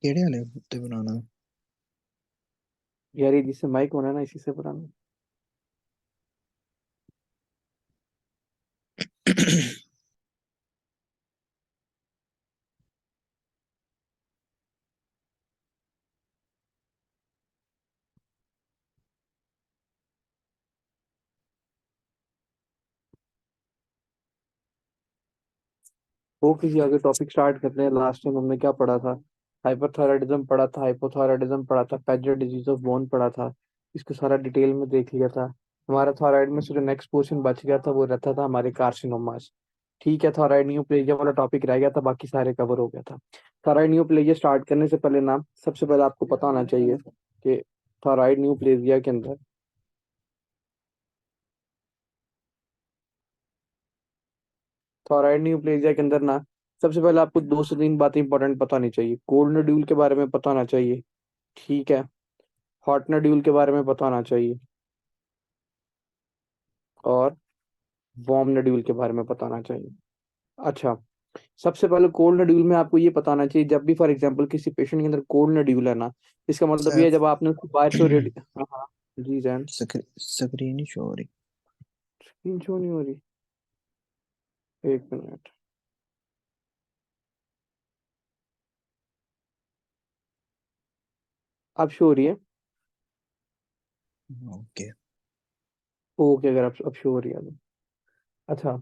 केड़े वाले कुत्ते बनाना। यार ये जिससे माइक होना है ना, इसी से बनाना। वो किसी आगे टॉपिक स्टार्ट करते हैं। लास्ट टाइम हमने क्या पढ़ा था? हाइपरथायराइडिज्म पढ़ा था, हाइपोथायराइडिज्म पढ़ा था, पैजेट डिजीज ऑफ बोन पढ़ा था। इसको सारा डिटेल में देख लिया था। हमारा थायराइड में से जो नेक्स्ट पोर्शन बच गया था वो रहता था हमारे कार्सिनोमास। ठीक है, थायराइड न्यूप्लेजिया वाला टॉपिक रह गया था, बाकी सारे कवर हो गया था। थायराइड न्यूप्लेजिया स्टार्ट करने से पहले ना, सबसे पहले आपको पता होना चाहिए कि थायराइड न्यूप्लेजिया के अंदर थायराइड न्यूप्लेजिया के अंदर ना, सबसे पहले आपको 2 से 3 बातें इंपॉर्टेंट पता होनी चाहिए। कोल्ड नोड्यूल के बारे में पता होना चाहिए। ठीक है। हॉट नोड्यूल के बारे में पता होना चाहिए। और वार्म नोड्यूल के बारे में पता होना चाहिए। अच्छा, सबसे पहले कोल्ड नोड्यूल में आपको ये पता होना चाहिए, जब भी फॉर एग्जांपल किसी पेशेंट के अंदर कोल्ड नोड्यूल है ना, इसका मतलब ये है सैफ। जब आपने उसको बाहर से रेडी। हाँ हाँ। जी जैन। स्क्रीन ही शो हो रही। स्क्रीन शो नहीं हो रही? एक मिनट। अब शो हो रही है? ओके। ओके, अगर अब शो हो रही है तो। अच्छा,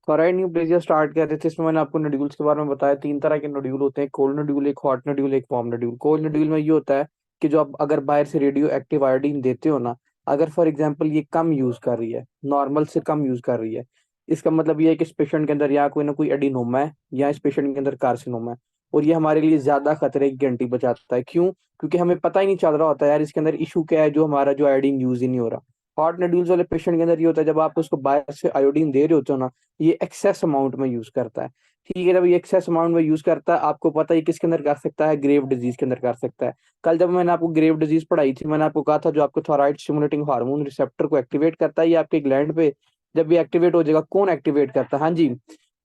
थोराइड न्यूप्लेजिया स्टार्ट कर रहे थे, इसमें मैंने आपको नोड्यूल्स के बारे में बताया। 3 तरह के नोड्यूल होते हैं, कोल्ड नोड्यूल, एक हॉट नोड्यूल, एक वार्म नोड्यूल। कोल्ड नोड्यूल में ये होता है कि जो आप अगर बाहर से रेडियो एक्टिव आयोडीन देते हो ना, अगर फॉर एग्जांपल ये कम यूज कर रही है, नॉर्मल से कम यूज कर रही है, इसका मतलब ये है कि इस पेशेंट के अंदर या कोई ना कोई एडिनोमा है या इस पेशेंट के अंदर कार्सिनोमा है। और ये हमारे लिए ज्यादा खतरे की घंटी बजाता है। क्यों? क्योंकि हमें पता ही नहीं चल रहा होता है यार इसके अंदर इशू क्या है, जो हमारा जो आयोडीन यूज ही नहीं हो रहा। हॉट नोड्यूल्स वाले पेशेंट के अंदर ये होता है, जब आप उसको बाहर से आयोडीन दे रहे होते हो ना, ये एक्सेस अमाउंट में यूज करता है। ठीक है, जब ये एक्सेस अमाउंट में यूज करता है, आपको पता है किसके अंदर कर सकता है, ग्रेव डिजीज के अंदर कर सकता है। कल जब मैंने आपको ग्रेव डिजीज पढ़ाई थी, मैंने आपको कहा था जो आपको थॉराइड स्टिमुलेटिंग हार्मोन रिसेप्टर को एक्टिवेट करता है, ये आपके ग्लैंड पे जब ये एक्टिवेट हो जाएगा, कौन एक्टिवेट करता है? हाँ जी,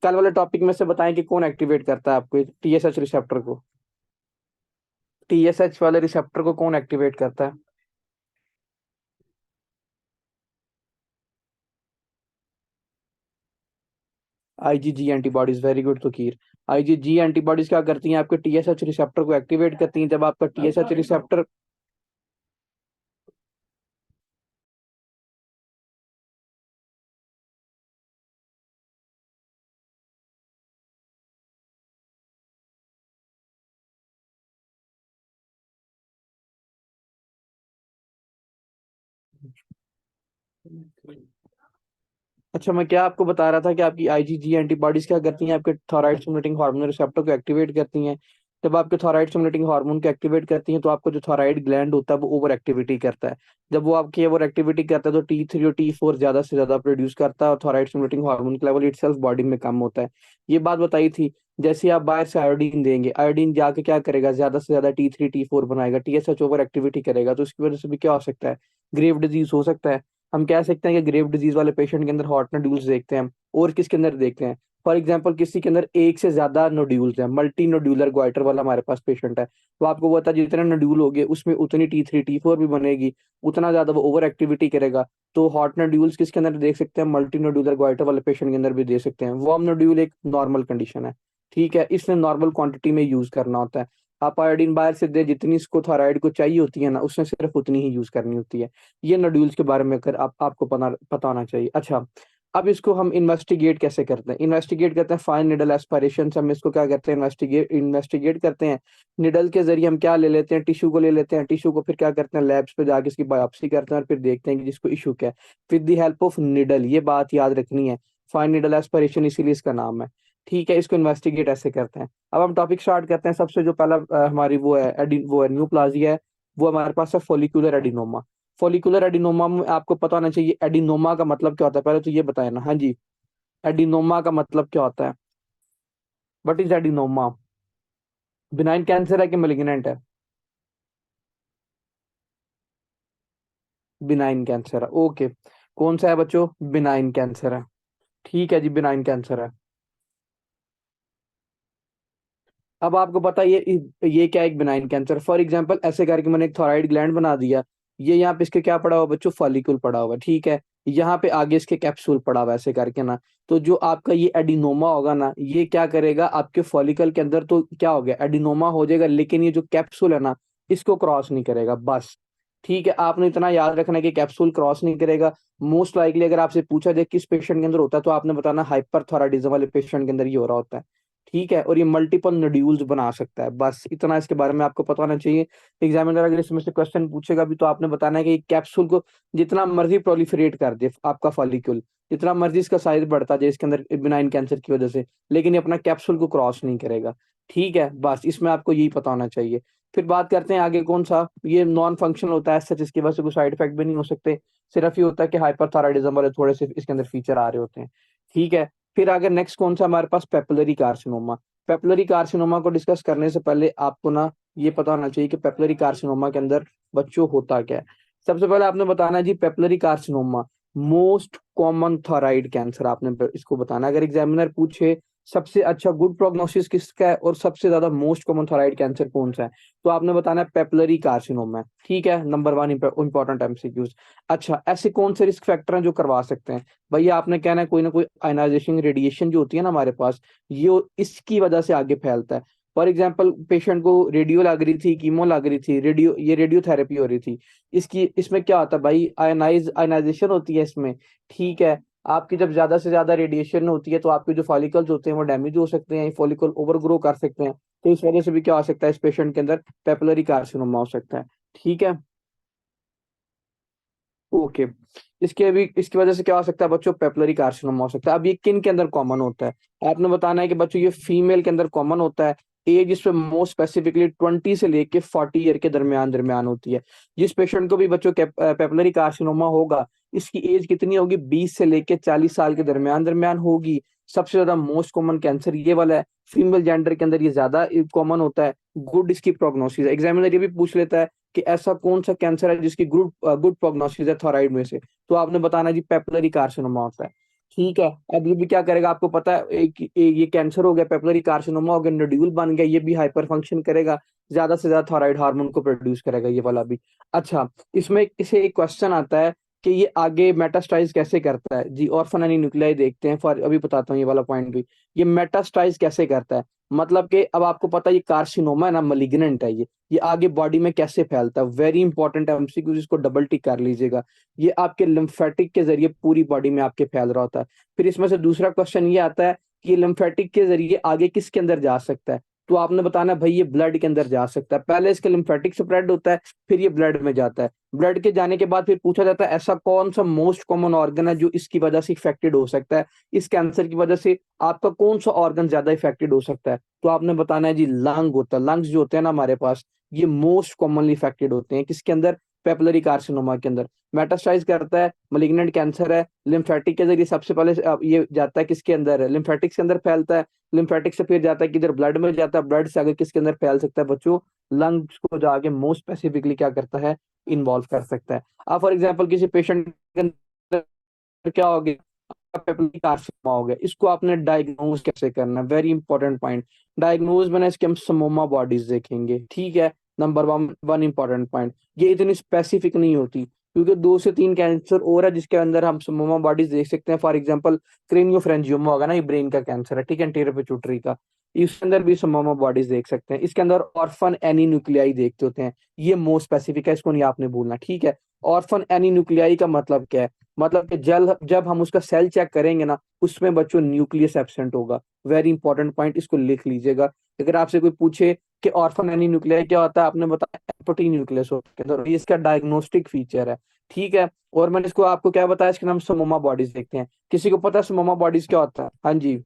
कल वाले टॉपिक में से बताएं कि कौन एक्टिवेट करता है आपको टीएसएच रिसेप्टर को। टीएसएच वाले रिसेप्टर को कौन एक्टिवेट करता है? IgG antibodies, very good Touqeer. IgG antibodies क्या करती हैं? आपके टीएसएच रिसेप्टर को एक्टिवेट करती हैं। जब आपका टीएसएच रिसेप्टर अच्छा, मैं क्या आपको बता रहा था कि आपकी आईजीजी एंटीबॉडीज क्या करती हैं? आपके थायराइड स्टिमुलेटिंग हार्मोन रिसेप्टर को एक्टिवेट करती हैं। जब आपके थायराइड स्टिमुलेटिंग हार्मोन को एक्टिवेट करती हैं, तो आपको जो थायराइड ग्लैंड होता है वो ओवर एक्टिविटी करता है। जब वो आपकी ओवर एक्टिविटी करता है तो T3 और T4 ज्यादा से ज्यादा प्रोड्यूस करता है, और थायराइड स्टिमुलेटिंग हार्मोन का लेवल इटसेल्फ बॉडी में कम होता है। ये बात बताई थी। जैसे आप बाहर से आयोडीन देंगे, आयोडीन जाके क्या करेगा, ज्यादा से ज्यादा T3 T4 बनाएगा, टीएसएच ओवर एक्टिविटी करेगा, तो उसकी वजह से भी क्या हो सकता है, ग्रेव डिजीज हो सकता है। हम कह सकते हैं कि ग्रेव डिजीज वाले पेशेंट के अंदर हॉट नोड्यूल्स देखते हैं। और किसके अंदर देखते हैं? फॉर एग्जाम्पल किसी के अंदर एक से ज्यादा नोड्यूल्स हैं, मल्टी नोड्यूलर ग्वाइटर वाला हमारे पास पेशेंट है, तो आपको पता है जितने नोड्यूल होंगे उसमें उतनी T3 T4 भी बनेगी, उतना ज्यादा वो ओवर एक्टिविटी करेगा। तो हॉट नोड्यूल्स किसके अंदर देख सकते हैं? मल्टी नोड्यूलर ग्वाइटर वाले पेशेंट के अंदर भी दे सकते हैं। वार्म नोड्यूल एक नॉर्मल कंडीशन है। ठीक है, इसने नॉर्मल क्वांटिटी में यूज करना होता है। आप आयोडीन बाहर से दे, जितनी इसको थायराइड को चाहिए होती है ना, उसने सिर्फ उतनी ही यूज करनी होती है। ये नोड्यूल्स के बारे में कर आपको पता होना चाहिए। अच्छा, अब इसको हम इन्वेस्टिगेट कैसे करते हैं? इन्वेस्टिगेट करते हैं फाइन निडल एस्पिरेशन से। हम इसको क्या करते हैं, इन्वेस्टिगेट करते हैं। निडल के जरिए हम क्या ले लेते हैं, टिश्यू को ले लेते हैं। टिश्यू को फिर क्या करते हैं, लैब्स पे जाके इसकी बायोप्सी करते हैं, और फिर देखते हैं कि जिसको इशू क्या है, with the help of needle. ये बात याद रखनी है, फाइन निडल एस्पिरेशन इसीलिए इसका नाम है। ठीक है, इसको इन्वेस्टिगेट ऐसे करते हैं। अब हम टॉपिक स्टार्ट करते हैं। सबसे जो पहला हमारी वो है न्यूप्लाजिया है। वो हमारे पास है फोलिकुलर एडिनोमा। फोलिकुलर एडिनोमा में आपको पता होना चाहिए एडिनोमा का मतलब क्या होता है, पहले तो ये बताया ना। हाँ जी, एडिनोमा का मतलब क्या होता है? What is adenoma? Benign cancer है कि मेलिग्नेंट है? बिनाइन कैंसर है, ओके। कौन सा है बच्चों? बिनाइन कैंसर है। ठीक है जी, बिनाइन कैंसर है। अब आपको पता है ये क्या है, एक बिनाइन कैंसर। फॉर एग्जांपल ऐसे करके मैंने एक थॉराइड ग्लैंड बना दिया, ये यहाँ पे इसके क्या पड़ा हुआ बच्चों, फॉलिकल पड़ा हुआ है, ठीक है। यहाँ पे आगे इसके कैप्सूल पड़ा हुआ है ऐसे करके ना। तो जो आपका ये एडिनोमा होगा ना, ये क्या करेगा आपके फॉलिकल के अंदर, तो क्या हो गया, एडिनोमा हो जाएगा, लेकिन ये जो कैप्सूल है ना, इसको क्रॉस नहीं करेगा बस। ठीक है, आपने इतना याद रखना है कि कैप्सूल क्रॉस नहीं करेगा। मोस्ट लाइकली अगर आपसे पूछा जाए किस पेशेंट के अंदर होता है, तो आपने बताना हाइपरथायराइडिज्म वाले पेशेंट के अंदर ये हो रहा होता है। ठीक है, और ये मल्टीपल नोड्यूल्स बना सकता है, बस इतना इसके बारे में आपको पता होना चाहिए। एग्जामिनर अगर इसमें से क्वेश्चन पूछेगा भी, तो आपने बताना है कि कैप्सूल को जितना मर्जी प्रोलिफरेट कर दे आपका फॉलिक्यूल, जितना मर्जी इसका साइज बढ़ता जाए इसके अंदर बिनाइन कैंसर की वजह से, लेकिन ये अपना कैप्सूल को क्रॉस नहीं करेगा। ठीक है, बस इसमें आपको यही पता होना चाहिए। फिर बात करते हैं आगे, कौन सा, ये नॉन फंक्शनल होता है सच, इसकी वजह से कोई साइड इफेक्ट भी नहीं हो सकते। सिर्फ ये होता है कि हाइपरथायराइडिज्म वाले थोड़े से इसके अंदर फीचर आ रहे होते हैं। ठीक है, फिर आगे नेक्स्ट कौन सा हमारे पास, पेपिलरी कार्सिनोमा। पेपिलरी कार्सिनोमा को डिस्कस करने से पहले आपको ना ये पता होना चाहिए कि पेपिलरी कार्सिनोमा के अंदर बच्चों होता क्या है। सबसे पहले आपने बताना है जी, papillary carcinoma most common thyroid cancer, आपने इसको बताना है। अगर एग्जामिनर पूछे सबसे अच्छा गुड प्रोग्नोसिस किसका है और सबसे ज्यादा मोस्ट कॉमन थॉराइड कैंसर कौन सा है, तो आपने बताना है पेपिलरी कार्सिनोमा है। ठीक है, नंबर वन इंपॉर्टेंट एमसीक्यूज। अच्छा, ऐसे कौन से रिस्क फैक्टर हैं जो करवा सकते हैं, भैया आपने कहना है कोई ना कोई आयनाइजेशन रेडिएशन जो होती है ना हमारे पास, ये इसकी वजह से आगे फैलता है। फॉर एग्जाम्पल पेशेंट को रेडियो लग रही थी, कीमो लग रही थी, रेडियोथेरेपी हो रही थी, इसकी इसमें क्या होता है भाई, आयनाइजेशन होती है इसमें। ठीक है, आपकी जब ज्यादा से ज्यादा रेडिएशन होती है, तो आपके जो फॉलिकल्स होते हैं वो डैमेज हो सकते हैं, फॉलिकल ओवर ग्रो कर सकते हैं। तो इस वजह से भी क्या हो सकता है, इस पेशेंट के अंदर पेपिलरी कार्सिनोमा हो सकता है। ठीक है, ओके। इसकी वजह से क्या हो सकता है बच्चों, पेपिलरी कार्सिनोमा हो सकता है। अब ये किन के अंदर कॉमन होता है, आपने बताना है कि बच्चों ये फीमेल के अंदर कॉमन होता है। एज इस पे मोस्ट स्पेसिफिकली 20 से लेके 40 ईयर के दरमियान दरमियान होती है। जिस पेशेंट को भी बच्चों पेपिलरी कार्सिनोमा होगा, इसकी एज कितनी होगी, 20 से लेके 40 साल के दरमियान दरमियान होगी। सबसे ज्यादा मोस्ट कॉमन कैंसर ये वाला है, फीमेल जेंडर के अंदर ये ज्यादा कॉमन होता है। गुड इसकी प्रोग्नोसिस, एग्जामिनर ये भी पूछ लेता है कि ऐसा कौन सा कैंसर है जिसकी गुड गुड प्रोग्नोसिस है थॉराइड में से, तो आपने बताना जी पेपिलरी कार्सिनोमा होता है। ठीक है, अब ये भी क्या करेगा आपको पता है, ये कैंसर हो गया, पेपिलरी कार्सिनोमा हो गया, नोड्यूल बन गया, ये भी हाइपर फंक्शन करेगा, ज्यादा से ज्यादा थॉराइड हार्मोन को प्रोड्यूस करेगा ये वाला भी। अच्छा, इसमें इसे एक क्वेश्चन आता है कि ये आगे मेटास्टाइज कैसे करता है जी, ऑर्फन एनी न्यूक्लियाई देखते हैं, फॉर अभी बताता हूँ ये वाला पॉइंट भी। ये मेटास्टाइज कैसे करता है, मतलब कि अब आपको पता है ये कार्सिनोमा है ना, मलिग्नेंट है ये आगे बॉडी में कैसे फैलता है, वेरी इंपॉर्टेंट एमसीक्यू, इसको डबल टिक कर लीजिएगा। ये आपके लिम्फेटिक के जरिए पूरी बॉडी में आपके फैल रहा होता है। फिर इसमें से दूसरा क्वेश्चन ये आता है कि ये लिम्फेटिक के जरिए आगे किसके अंदर जा सकता है, तो आपने बताना है भाई ये ब्लड के अंदर जा सकता है। पहले इसके लिम्फेटिक स्प्रेड होता है, फिर ये ब्लड में जाता है। ब्लड के जाने के बाद फिर पूछा जाता है ऐसा कौन सा मोस्ट कॉमन ऑर्गन है जो इसकी वजह से इफेक्टेड हो सकता है, इस कैंसर की वजह से आपका कौन सा ऑर्गन ज्यादा इफेक्टेड हो सकता है, तो आपने बताना है जी लंग होता है। लंग्स जो होते हैं ना हमारे पास, ये मोस्ट कॉमनली इफेक्टेड होते हैं किसके अंदर, पेपिलरी कार्सिनोमा के अंदर। मेटास्टाइज करता है, मलिग्नेंट कैंसर है, लिम्फेटिक के जरिए सबसे पहले ये जाता है किसके अंदर, लिम्फेटिक्स के अंदर फैलता है। लिम्फेटिक से फिर जाता है किधर, ब्लड में जाता है, ब्लड से आगे किसके अंदर फैल सकता है बच्चों, लंग्स को जाके मोस्ट स्पेसिफिकली क्या करता है, इन्वॉल्व कर सकता है। अब फॉर एग्जाम्पल किसी पेशेंट के अंदर क्या हो गया, पेपिलरी कार्सिनोमा हो गया, इसको आपने डायग्नोज कैसे करना है, वेरी इंपॉर्टेंट पॉइंट। डायग्नोज में ना इसके हम समोमा बॉडीज देखेंगे। ठीक है, number one one important point, ये इतनी स्पेसिफिक नहीं होती, क्योंकि 2 से 3 कैंसर और है जिसके अंदर हम समोमा बॉडीज देख सकते हैं। फॉर एग्जाम्पल क्रेनियोफ्रेंजियोमा होगा ना, ये ब्रेन का कैंसर है, ठीक है, एंटीरियर पिट्यूटरी का, इसके अंदर भी समोमा बॉडीज देख सकते हैं। इसके अंदर ऑर्फन एनी न्यूक्लियाई देखते होते हैं, ये मोस्ट स्पेसिफिक है, इसको नहीं आपने भूलना। ठीक है, ऑर्फन एनी न्यूक्लियाई का मतलब क्या है, मतलब कि जब हम उसका सेल चेक करेंगे ना, उसमें बच्चों न्यूक्लियस एब्सेंट होगा। वेरी इंपॉर्टेंट पॉइंट, इसको लिख लीजिएगा। अगर आपसे कोई पूछे कि ऑर्फन एनी न्यूक्लियाई क्या होता है, आपने बताया एम्प्टी न्यूक्लियस होता है, तो ये इसका डायग्नोस्टिक फीचर है। ठीक है, और मैंने इसको आपको क्या बताया, इसके नाम समोमा बॉडीज देखते हैं। किसी को पता है समोमा बॉडीज क्या होता है, हाँ जी।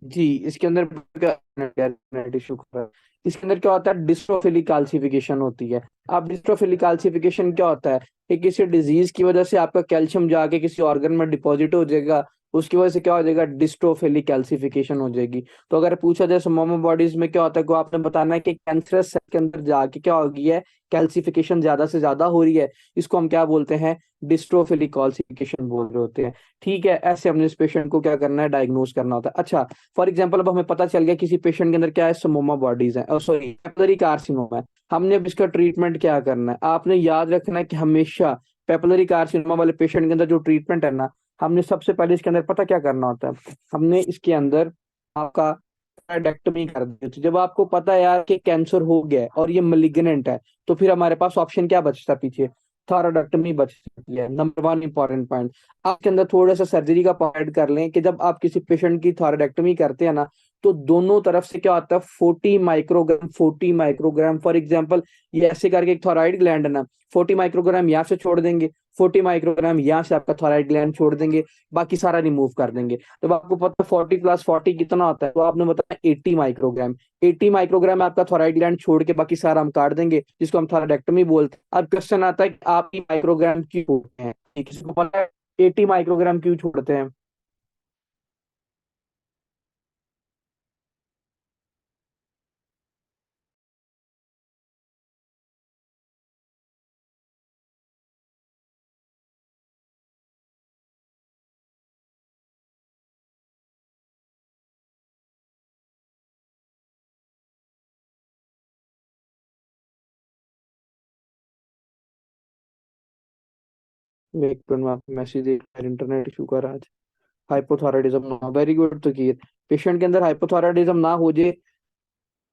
जी, इसके अंदर क्या शुक्र है। इसके अंदर क्या होता है, डिस्ट्रोफिलिक कैल्सिफिकेशन होती है। अब डिस्ट्रोफिलिक कैल्सिफिकेशन क्या होता है कि किसी डिजीज की वजह से आपका कैल्शियम जाके किसी ऑर्गन में डिपॉजिट हो जाएगा, उसकी वजह से क्या हो जाएगा, डिस्ट्रोफिलिक कैल्सिफिकेशन हो जाएगी। तो अगर पूछा जाए मोमो बॉडीज में क्या होता है, को आपने बताना है कि कैंसरस सेल के अंदर जाके क्या हो गई है, कैल्सिफिकेशन ज्यादा से ज्यादा हो रही है। इसको हम क्या बोलते हैं, डिस्ट्रोफिलिक कैल्सिफिकेशन बोल रहे होते हैं। ठीक है, ऐसे हमने इस पेशेंट को क्या करना है, डायग्नोज करना होता है। अच्छा, फॉर एग्जाम्पल अब हमें पता चल गया किसी पेशेंट के अंदर क्या है, समोमा बॉडीज है, सॉरी पेपिलरी कार्सिनोमा है। हमने अब इसका ट्रीटमेंट क्या करना है, आपने याद रखना है कि हमेशा पेपिलरी कार्सिनोमा वाले पेशेंट के अंदर जो ट्रीटमेंट है ना, हमने सबसे पहले इसके अंदर पता क्या करना होता है, हमने इसके अंदर आपका थोराइडेक्टोमी कर दी होती है। जब आपको पता है यार कि कैंसर हो गया है और ये मलिग्नेंट है, तो फिर हमारे पास ऑप्शन क्या बचता है पीछे, थॉराइडेक्टोमी बच सकती है। नंबर वन इंपॉर्टेंट पॉइंट, आपके अंदर थोड़ा सा सर्जरी का पॉइंट कर लें कि जब आप किसी पेशेंट की थॉराइडेक्टोमी करते हैं ना, तो दोनों तरफ से क्या होता है, 40 माइक्रोग्राम 40 माइक्रोग्राम, फॉर एग्जाम्पल ये ऐसे करके एक थॉराइड ग्लैंड है ना, 40 माइक्रोग्राम यहाँ से छोड़ देंगे, 40 माइक्रोग्राम यहाँ से आपका थॉराइड ग्लैंड छोड़ देंगे, बाकी सारा रिमूव कर देंगे। तो आपको पता है 40 + 40 कितना होता है, तो आपने बताया 80 माइक्रोग्राम। 80 माइक्रोग्राम आपका थॉराइड ग्लैंड छोड़ के बाकी सारा हम काट देंगे, जिसको हम थॉराइडेक्टोमी बोलते हैं। अब क्वेश्चन आता है कि आप ही माइक्रोग्राम क्यों छोड़ते हैं, किसी को पता है 80 माइक्रोग्राम क्यों छोड़ते हैं? एक मिनट में आपको मैसेज दे, इंटरनेट इशू का राज। हाइपोथायराइडिज्म ना, वेरी गुड। तो ये पेशेंट के अंदर हाइपोथायराइडिज्म ना हो जाए,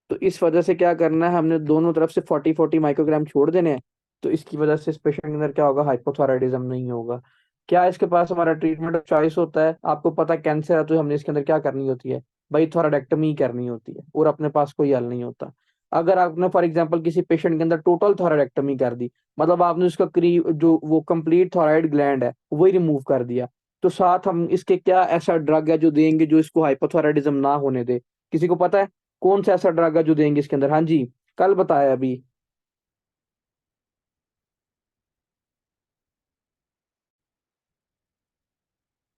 तो इस वजह से क्या करना है, हमने दोनों तरफ से 40 माइक्रोग्राम छोड़ देने हैं। तो इसकी वजह से इस पेशेंट के अंदर क्या होगा, हाइपोथायराइडिज्म नहीं होगा। क्या इसके पास हमारा ट्रीटमेंट ऑफ चॉइस होता है, आपको पता है कैंसर है तो हमने इसके अंदर क्या करनी होती है, भाई थोराडेक्टमी करनी होती है, और अपने पास कोई हल नहीं होता। अगर आपने फॉर एग्जांपल किसी पेशेंट के अंदर टोटल थोराडेक्टमी कर दी, मतलब आपने उसका करीब जो वो कंप्लीट थोराइड ग्लैंड है वही रिमूव कर दिया, तो साथ हम इसके क्या ऐसा ड्रग है जो देंगे जो इसको हाइपोथायराइडिज्म ना होने दे? किसी को पता है कौन सा ऐसा ड्रग है जो देंगे इसके अंदर? हाँ जी, कल बताया अभी।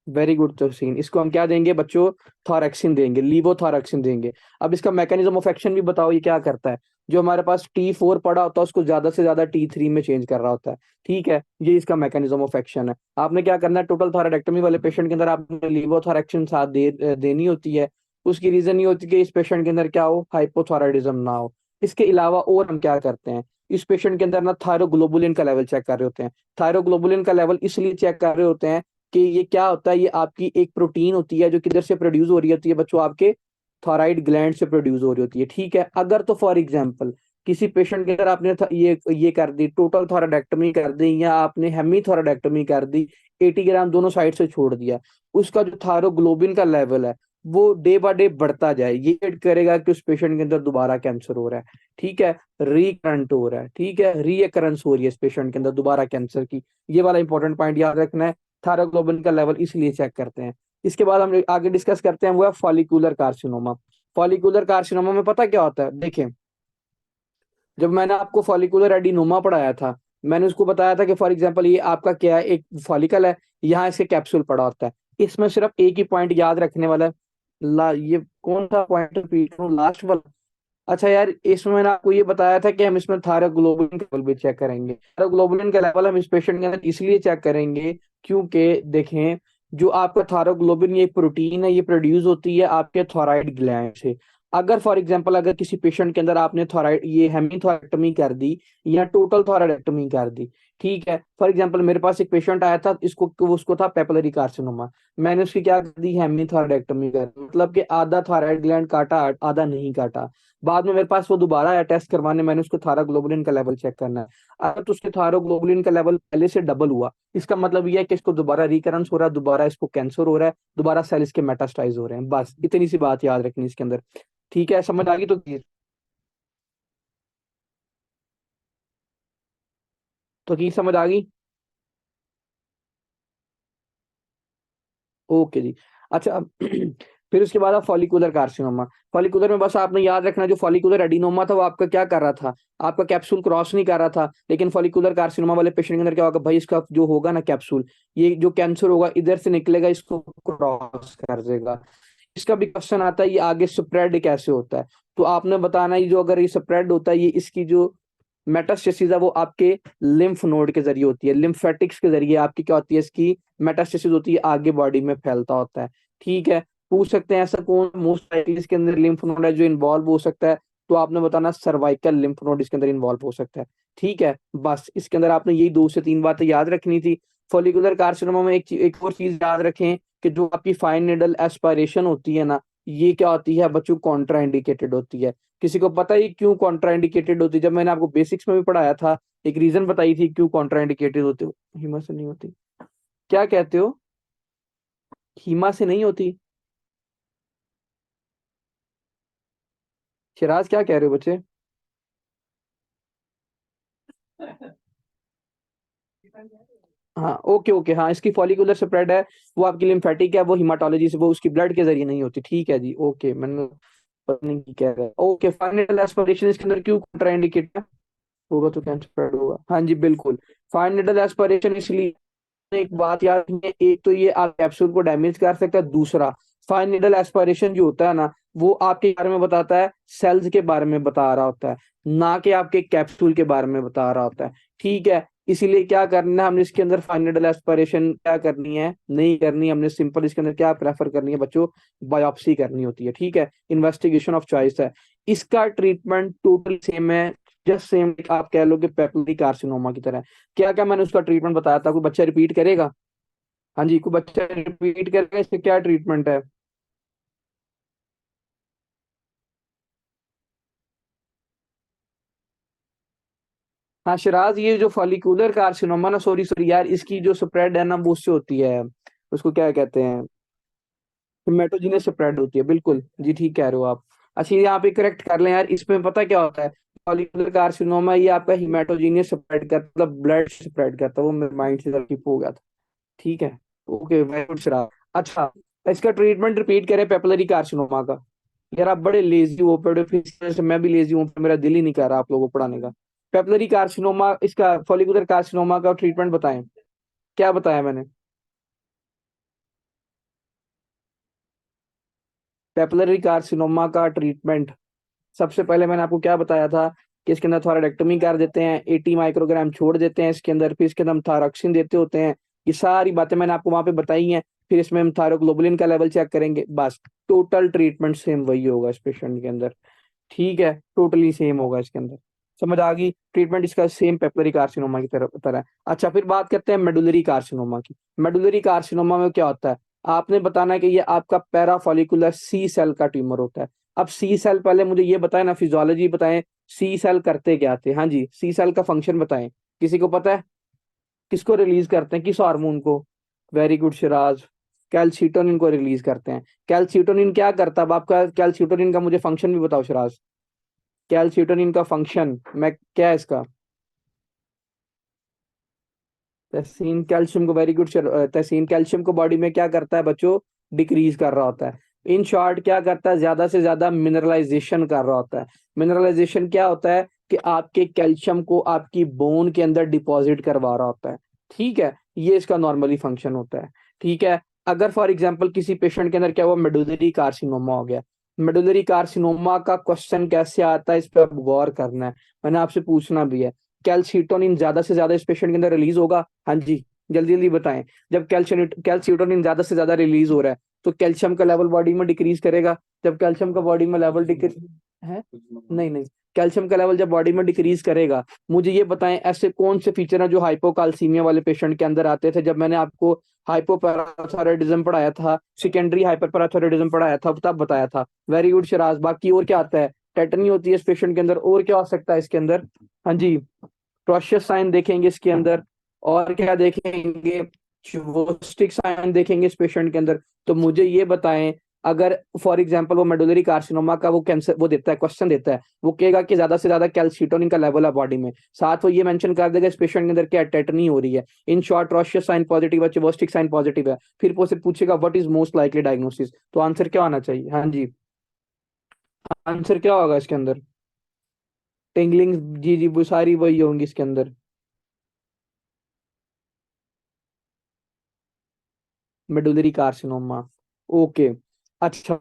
वेरी गुड तहसीन, इसको हम क्या देंगे बच्चों, थॉरैक्सिन देंगे, लीवोथॉरैक्सिन देंगे। अब इसका मैकेनिज्म ऑफ एक्शन भी बताओ, ये क्या करता है? जो हमारे पास T4 पड़ा होता है उसको ज्यादा से ज्यादा T3 में चेंज कर रहा होता है। ठीक है, ये इसका मैकेनिज्म ऑफ एक्शन है। आपने क्या करना है, टोटल थॉराइडेक्टोमी वाले पेशेंट के अंदर आपने लीवोथॉरैक्सिन साथ देनी होती है। उसकी रीजन ये होती है कि इस पेशेंट के अंदर क्या हो, हाइपोथॉराइडिज्म ना हो। इसके अलावा और हम क्या करते हैं, इस पेशेंट के अंदर ना थायरोग्लोबुलिन का लेवल चेक कर रहे होते हैं। थायरोग्लोबुलिन का लेवल इसलिए चेक कर रहे होते हैं कि ये क्या होता है, ये आपकी एक प्रोटीन होती है जो किधर से प्रोड्यूस हो रही होती है बच्चों, आपके थॉराइड ग्लैंड से प्रोड्यूस हो रही होती है। ठीक है, अगर तो फॉर एग्जांपल किसी पेशेंट के अगर आपने ये कर दी, टोटल थोराडेक्टमी कर दी या आपने हेमी थोराडेक्टमी कर दी, 80 ग्राम दोनों साइड से छोड़ दिया, उसका जो थायरोग्लोबिन का लेवल है वो डे बाय डे बढ़ता जाए, ये इंडिकेट करेगा कि उस पेशेंट के अंदर दोबारा कैंसर हो रहा है। ठीक है, रिकरेंट हो रहा है, ठीक है, रीअकरेंस हो रही है इस पेशेंट के अंदर दोबारा कैंसर की। ये वाला इंपॉर्टेंट पॉइंट याद रखना है। थायरोग्लोबिन का लेवल इसलिए चेक करते हैं। इसके बाद हम आगे डिस्कस करते हैं, वो है फॉलिकुलर कार्सिनोमा। फॉलिकुलर कार्सिनोमा में पता क्या होता है, देखें, जब मैंने आपको फॉलिकुलर एडिनोमा पढ़ाया था, मैंने उसको बताया था कि फॉर एग्जांपल ये आपका क्या है, एक फॉलिकल है, यहाँ इसके कैप्सूल पड़ा होता है। इसमें सिर्फ एक ही पॉइंट याद रखने वाला है, ये कौन सा पॉइंट रिपीट करूं, लास्ट वाला। अच्छा यार, इसमें मैंने आपको ये बताया था कि हम इसमें थायरोग्लोबुलिन का लेवल भी चेक करेंगे। थायरोग्लोबुलिन का लेवल हम इस पेशेंट के अंदर इसलिए चेक करेंगे क्योंकि देखें, जो आपका थायरोग्लोबिन ये प्रोटीन है, ये प्रोड्यूस होती है आपके थॉराइड ग्लैंड से। अगर फॉर एग्जांपल अगर किसी पेशेंट के अंदर आपने थॉराइड ये हेमीथोरेक्टमी कर दी या टोटल थॉराइडेक्टमी कर दी, ठीक है, फॉर एग्जांपल मेरे पास एक पेशेंट आया था, इसको उसको था पेपिलरी कार्सिनोमा, मैंने उसकी क्या कर दी, हेमीथोरेक्टमी कर दी। मतलब कि आधा थायराइड ग्लैंड काटा, आधा नहीं काटा। बाद में मेरे पास वो दोबारा आया टेस्ट करवाने, मैंने उसको थायरोग्लोबुलिन का लेवल चेक करना है। अगर तो उसके थायरोग्लोबुलिन का लेवल पहले से डबल हुआ, इसका मतलब यह है कि इसको दोबारा रिकरेंस हो रहा है, दोबारा इसको कैंसर हो रहा है, दोबारा सेल इसके मेटास्टाइज हो रहे हैं। बस इतनी सी बात याद रखनी इसके अंदर। ठीक है, समझ आ गई तो की समझ आ गई। ओके जी। अच्छा फिर उसके बाद आप फॉलिकुलर कार्सिनोमा। फॉलिकुलर में बस आपने याद रखना, जो फॉलिकुलर एडिनोमा था वो आपका क्या कर रहा था, आपका कैप्सूल क्रॉस नहीं कर रहा था। लेकिन फॉलिकुलर कार्सिनोमा वाले पेशेंट के अंदर क्या होगा भाई, इसका जो होगा ना कैप्सूल, ये जो कैंसर होगा इधर से निकलेगा, इसको क्रॉस कर देगा। इसका भी क्वेश्चन आता है ये आगे स्प्रेड कैसे होता है। तो आपने बताना है, जो अगर ये स्प्रेड होता है, ये इसकी जो मेटास्टेसिस है वो आपके लिम्फ नोड के जरिए होती है, लिम्फेटिक्स के जरिए आपकी क्या होती है, इसकी मेटास्टेसिस होती है, आगे बॉडी में फैलता होता है। ठीक है, पूछ सकते हैं ऐसा कौन मोस्ट लाइकली इसके अंदर लिम्फ नोड है जो इन्वॉल्व हो सकता है, तो आपने बताना सर्वाइकल लिम्फ नोड इसके अंदर इन्वॉल्व हो सकता है। ठीक है, बस इसके अंदर आपने यही 2 से 3 बातें याद रखनी थी। फॉलिकुलर कार्सिनोमा में एक और चीज याद रखें कि जो आपकी फाइन निडल एस्पायरेशन होती है ना, ये क्या होती है बच्चों, कॉन्ट्रा इंडिकेटेड होती है। किसी को पता है क्यों कॉन्ट्राइंडिकेटेड होती है? जब मैंने आपको बेसिक्स में भी पढ़ाया था, एक रीजन बताई थी क्यों कॉन्ट्राइंडिकेटेड होती हो। हीमा से नहीं होती, क्या कहते हो? हीमा से नहीं होती? शिराज क्या कह रहे हो बच्चे? हाँ ओके ओके, हाँ इसकी फॉलिकुलर स्प्रेड है, वो आपकी लिम्फेटिक है, वो हिमाटोलॉजी से, वो उसकी ब्लड के जरिए नहीं होती। ठीक है जी, ओके, मैंने पता नहीं की कह रहा है। ओके, फाइनल एस्पिरेशन इसके अंदर क्यों कॉन्ट्राइंडिकेट है? होगा तो कैंसर स्प्रेड होगा, हाँ जी बिल्कुल। फाइन निडल एस्पिरेशन इसलिए, एक बात याद रखनी है, एक तो ये आप कैप्सूल को डैमेज कर सकता है, दूसरा फाइन निडल एस्पिरेशन जो होता है ना, वो आपके बारे में बताता है, सेल्स के बारे में बता रहा होता है, ना कि आपके कैप्सूल के बारे में बता रहा होता है। ठीक है, इसीलिए क्या करना है हमने इसके अंदर, फाइन निडल एस्पिरेशन क्या करनी है, नहीं करनी हमने, सिंपल इसके अंदर क्या प्रेफर करनी है बच्चों, बायोप्सी करनी होती है। ठीक है, इन्वेस्टिगेशन ऑफ चॉइस है। इसका ट्रीटमेंट टोटल सेम है, जस्ट सेम, आप कह लो कि पेपिलरी कार्सिनोमा की तरह। क्या क्या मैंने उसका ट्रीटमेंट बताया था, कोई बच्चा रिपीट करेगा? हाँ जी, कोई बच्चा रिपीट करेगा, इसका क्या ट्रीटमेंट है? हाँ शिराज, ये जो फॉलिकुलर कार्सिनोमा ना, सॉरी सॉरी यार, इसकी जो स्प्रेड है ना वो उससे होती है, उसको क्या कहते हैं, हिमेटोजेनस स्प्रेड होती है, बिल्कुल जी, ठीक कह रहे हो आप। अच्छा, ये यहाँ पे करेक्ट कर लें यार, इसमें पता क्या होता है, फॉलिकुलर कार्सिनोमा ये आपका हिमेटोजेनियस स्प्रेड करता, मतलब ब्लड स्प्रेड करता है, वो मेरे माइंड से स्किप हो गया था। ठीक है, ओके, वेरी गुड शिराज। अच्छा, इसका ट्रीटमेंट रिपीट करें पेपिलरी कार्सिनोमा का। यार आप बड़े लेजी हो, पढ़ो फिर इस तरह से, मैं भी लेजी हूँ, मेरा दिल ही नहीं कर रहा आप लोगों को पढ़ाने का। पेपिलरी कार्सिनोमा, इसका फॉलिकुलर कार्सिनोमा का ट्रीटमेंट बताएं, क्या बताया मैंने? पेपिलरी कार्सिनोमा का ट्रीटमेंट, सबसे पहले मैंने आपको क्या बताया था कि इसके अंदर थोराइडेक्टोमी कर देते हैं, 80 माइक्रोग्राम छोड़ देते हैं इसके अंदर, फिर इसके अंदर हम थायरॉक्सिन देते होते हैं। ये सारी बातें मैंने आपको वहां पे बताई हैं। फिर इसमें हम थायरोग्लोबुलिन का लेवल चेक करेंगे, बस टोटल ट्रीटमेंट सेम वही होगा इस पेशेंट के अंदर। ठीक है, टोटली सेम होगा इसके अंदर। समझ आ गई? ट्रीटमेंट इसका सेम पेपिलरी कार्सिनोमा की तरह है। अच्छा, फिर बात करते हैं मेडुलरी कार्सिनोमा की। मेडुलरी कार्सिनोमा में क्या होता है, आपने बताना है कि ये आपका पैराफॉलिकुलर सी सेल का ट्यूमर होता है। अब सी सेल, पहले मुझे ये बताएं ना, फिजियोलॉजी बताएं, सी सेल करते क्या थे? हाँ जी, सी सेल का फंक्शन बताएं, किसी को पता है? किसको रिलीज करते हैं, किस हार्मोन को? वेरी गुड शिराज, कैल्सिटोनिन को रिलीज करते हैं। कैल्सिटोनिन क्या करता है? अब आपका कैल्सिटोनिन का मुझे फंक्शन भी बताओ शिराज। कैल्सिटोनिन का फंक्शन, मैं क्या है इसका? तहसीन कैल्शियम को, वेरी गुड, तहसीन कैल्शियम को बॉडी में क्या करता है बच्चों, डिक्रीज कर रहा होता है। इन शॉर्ट क्या करता है, ज्यादा से ज्यादा मिनरलाइजेशन कर रहा होता है। मिनरलाइजेशन क्या होता है कि आपके कैल्शियम को आपकी बोन के अंदर डिपॉजिट करवा रहा होता है। ठीक है, ये इसका नॉर्मली फंक्शन होता है। ठीक है, अगर फॉर एग्जाम्पल किसी पेशेंट के अंदर क्या हुआ, मेडुलरी कार्सिनोमा हो गया, मेडुलरी कार्सिनोमा का क्वेश्चन कैसे आता है, इस पर गौर करना है, मैंने आपसे पूछना भी है। कैल्सिटोनिन ज्यादा से ज्यादा इस पेशेंट के अंदर रिलीज होगा? हाँ जी, जल्दी जल्दी बताएं। जब कैल्सिटोनिन ज्यादा से ज्यादा रिलीज हो रहा है, तो कैल्शियम का लेवल बॉडी में डिक्रीज करेगा। जब कैल्शियम का बॉडी में लेवल डिक्रीज है, नहीं नहीं, कैल्शियम का लेवल जब बॉडी में डिक्रीज करेगा, मुझे ये बताएं ऐसे कौन से फीचर हैं जो हाइपोकाल्सीमिया वाले पेशेंट के अंदर आते थे, जब मैंने आपको हाइपोपैराथायरॉयडिज्म पढ़ाया था, सेकेंडरी हाइपरपैराथायरॉयडिज्म पढ़ाया था, तब बताया था। वेरी गुड शिराज, बाकी और क्या आता है? टेटनी होती है इस पेशेंट के अंदर, और क्या हो सकता है इसके अंदर? हाँ जी, प्रोशियस साइन देखेंगे इसके अंदर, और क्या देखेंगे, चिवोस्टिक साइन देखेंगे इस पेशेंट के अंदर। तो मुझे ये बताएं अगर फॉर एग्जांपल वो मेडुलरी कार्सिनोमा का वो कैंसर वो देता है, क्वेश्चन देता है, वो कहेगा कि ज्यादा से ज्यादा कैल्शिटोनिन का लेवल है बॉडी में, साथ वो ये मेंशन कर देगा इस पेशेंट के अंदर क्या टेटनी हो रही है, इन शॉर्ट रॉशियस साइन पॉजिटिव है, चिवोस्टिक साइन पॉजिटिव है, फिर वो से पूछेगा what is most likely diagnosis, तो आंसर क्या होना चाहिए? हाँ जी, आंसर क्या होगा इसके अंदर? टिंगलिंग, जी जी, वो सारी वही होंगी इसके अंदर। Medullary carcinoma, okay. अच्छा,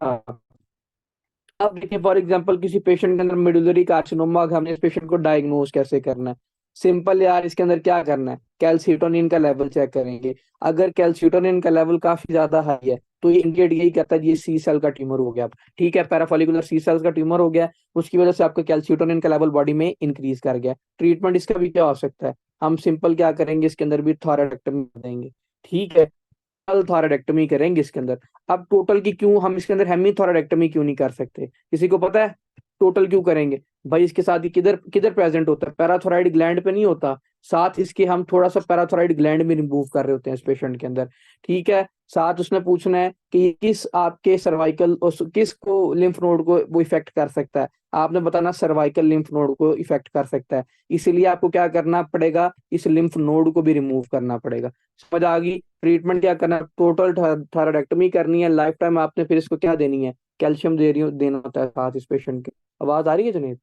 अब देखिए फॉर एग्जांपल किसी पेशेंट के अंदर मेडुलरी कार्सिनोमा, हमने इस पेशेंट को डायग्नोज कैसे करना है? सिंपल यार, इसके अंदर क्या करना है, कैल्शिटोनिन का लेवल चेक करेंगे। अगर कैल्शिटोनिन का लेवल काफी ज्यादा हाई है तो ये इंडिकेट यही करता है ये सी सेल का ट्यूमर हो गया। अब ठीक है, पैराफोलिकुलर सी सेल्स का ट्यूमर हो गया, उसकी वजह से आपका कैल्शिटोनिन का लेवल बॉडी में इंक्रीज कर गया। ट्रीटमेंट इसका भी क्या हो सकता है? हम सिंपल क्या करेंगे, इसके अंदर भी थॉराइडेक्टमी देंगे। ठीक है, थॉराइडेक्टमी करेंगे इसके अंदर। अब टोटल की क्यों हम इसके अंदर हेमी थॉराइडेक्टमी क्यों नहीं कर सकते, किसी को पता है? टोटल क्यों करेंगे भाई? इसके साथ ही किधर किधर प्रेजेंट होता है, पैराथोराइड ग्लैंड पे नहीं होता, साथ इसके हम थोड़ा सा पैराथोराइड ग्लैंड भी रिमूव कर रहे होते हैं इस पेशेंट के अंदर। ठीक है, साथ उसने पूछना है कि किस आपके सर्वाइकल और किस को लिम्फ नोड को वो इफेक्ट कर सकता है, आपने बताना सर्वाइकल लिम्फ नोड को इफेक्ट कर सकता है, इसीलिए आपको क्या करना पड़ेगा, इस लिम्फ नोड को भी रिमूव करना पड़ेगा। समझ आ गई? ट्रीटमेंट क्या करना है, टोटल थायराइडेक्टमी करनी है, लाइफ टाइम आपने फिर इसको क्या देनी है, कैल्शियम देना होता है साथ इस पेशेंट के। आवाज आ रही है जुनेद?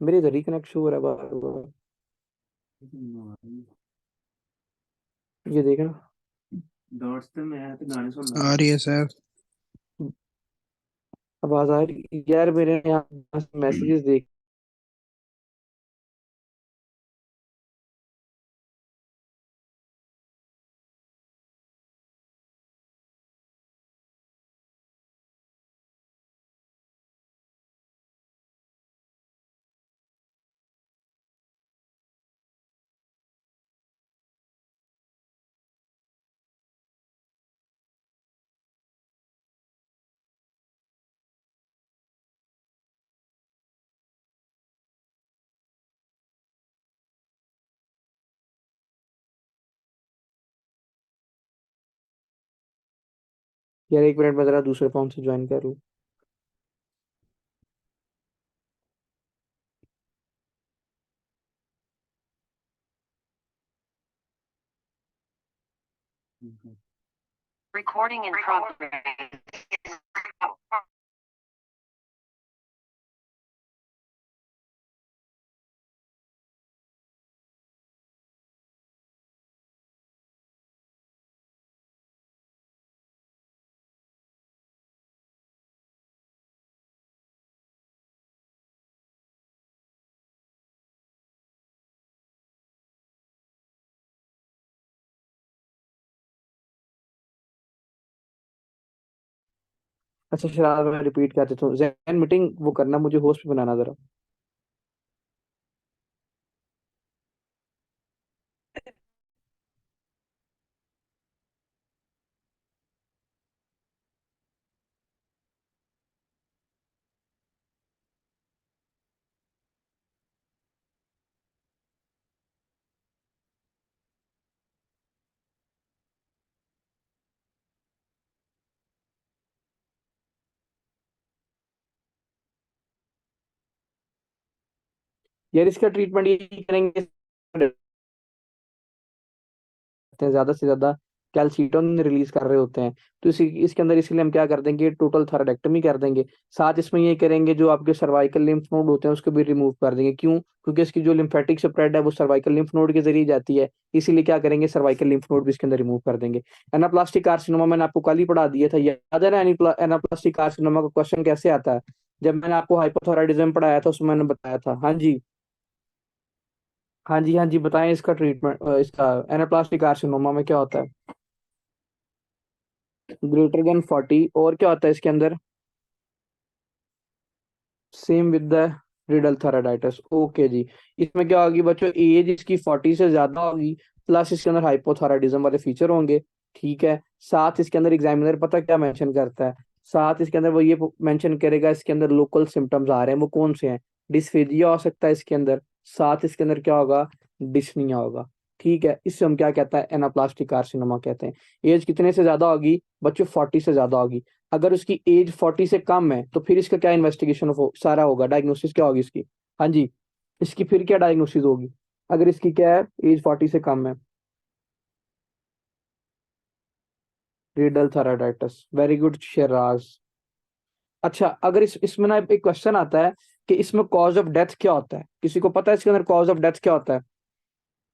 मेरी इधर रिकनेक्ट हो रहा है बार बार। ये देखना, आ रही है सर। आवाज आ रही यार, मेरे यहाँ मैसेजेस देख। यार एक मिनट में जरा दूसरे फोन से ज्वाइन कर लूँ। Recording in progress. अच्छा शराब, मैं रिपीट कर देता हूँ, जैन मीटिंग वो करना, मुझे होस्ट पे बनाना जरा। यार इसका ट्रीटमेंट यही करेंगे, हैं ज्यादा से ज्यादा कैल्सीटोन रिलीज कर रहे होते हैं, तो इसी इसके अंदर इसलिए हम क्या कर देंगे, टोटल थायराइडेक्टमी कर देंगे। साथ इसमें ये करेंगे जो आपके सर्वाइकल लिम्फ नोड होते हैं उसको भी रिमूव कर देंगे। क्यों? क्योंकि इसकी जो लिम्फेटिक स्प्रेड है वो सर्वाइकल लिम्फ नोड के जरिए जाती है, इसीलिए क्या करेंगे, सर्वाइकल लिम्फ नोड भी इसके अंदर रिमूव कर देंगे। एनाप्लास्टिक कार्सिनोमा मैंने आपको कल ही पढ़ा दिया था, याद है ना? एनाप्लास्टिक कार्सिनोमा का क्वेश्चन कैसे आता है? जब मैंने आपको हाइपोथायराइडिज्म पढ़ाया था उसमें मैंने बताया था। हाँ जी, हाँ जी, हाँ जी, बताएं इसका ट्रीटमेंट, इसका एनाप्लास्टिक कार्सिनोमा में क्या होता है? ग्रेटर देन 40, और क्या होता है इसके अंदर? Same with the Riedel thyroiditis, okay जी। इसमें क्या होगी बच्चों, एज इसकी 40 से ज्यादा होगी, प्लस इसके अंदर हाइपोथायराइडिज्म वाले फीचर होंगे। ठीक है, साथ इसके अंदर एग्जामिनर पता क्या मेंशन करता है, साथ इसके अंदर वो ये मेंशन करेगा इसके अंदर लोकल सिम्टम्स आ रहे हैं वो कौन से हैं। डिस्फेजिया हो सकता है इसके अंदर, साथ इसके अंदर क्या होगा, डिस्निया होगा। ठीक है, इससे हम क्या कहता है, एनाप्लास्टिक कार्सिनोमा कहते हैं। एज कितने से ज्यादा होगी बच्चों? 40 से ज्यादा होगी। अगर उसकी एज 40 से कम है तो फिर इसका क्या इन्वेस्टिगेशन हो सारा होगा, डायग्नोसिस क्या होगी इसकी? हाँ जी, इसकी फिर क्या डायग्नोसिस होगी अगर इसकी क्या है, एज 40 से कम है? रीडल थायराइडाइटिस, वेरी गुड शिराज। अच्छा, अगर इस इसमें ना एक क्वेश्चन आता है कि इसमें कॉज ऑफ डेथ क्या होता है, किसी को पता है इसके अंदर कॉज ऑफ डेथ क्या होता है?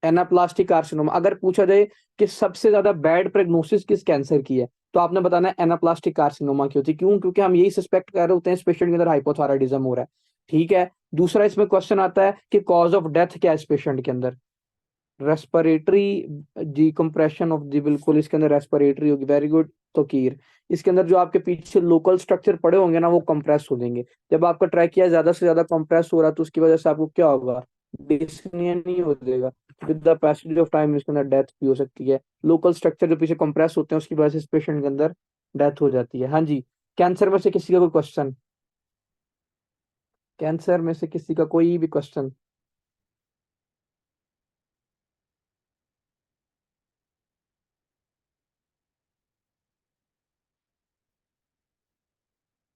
Anaplastic carcinoma. अगर पूछा जाए कि सबसे ज्यादा बैड प्रेगनोसिस किस कैंसर की है, तो आपने बताना है एनाप्लास्टिक कार्सिनोमा की होती है। क्यों? क्योंकि हम यही सस्पेक्ट कर रहे होते हैं इस पेशेंट के अंदर हाइपोथायराइडिज्म हो रहा है। ठीक है। दूसरा इसमें क्वेश्चन आता है कि कॉज ऑफ डेथ क्या है इस पेशेंट के अंदर? रेस्पिरेटरी जी कंप्रेशन ऑफ जी, बिल्कुल इसके अंदर रेस्पिरेटरी होगी, वेरी गुड। तो कीर, इसके अंदर जो आपके पीछे लोकल स्ट्रक्चर पड़े होंगे ना वो कंप्रेस हो जाएंगे। जब आपका ट्रैकिया ज्यादा से ज्यादा कंप्रेस हो रहा है तो उसकी वजह से आपको क्या होगा? डिस्निया नहीं हो जाएगा। With the passage of time इसके अंदर डेथ भी हो सकती है। लोकल स्ट्रक्चर जो पीछे कंप्रेस होते हैं उसकी वजह से इस पेशेंट के अंदर डेथ हो जाती है। हाँ जी। कैंसर में से किसी का कोई क्वेश्चन? कैंसर में से किसी का कोई भी क्वेश्चन?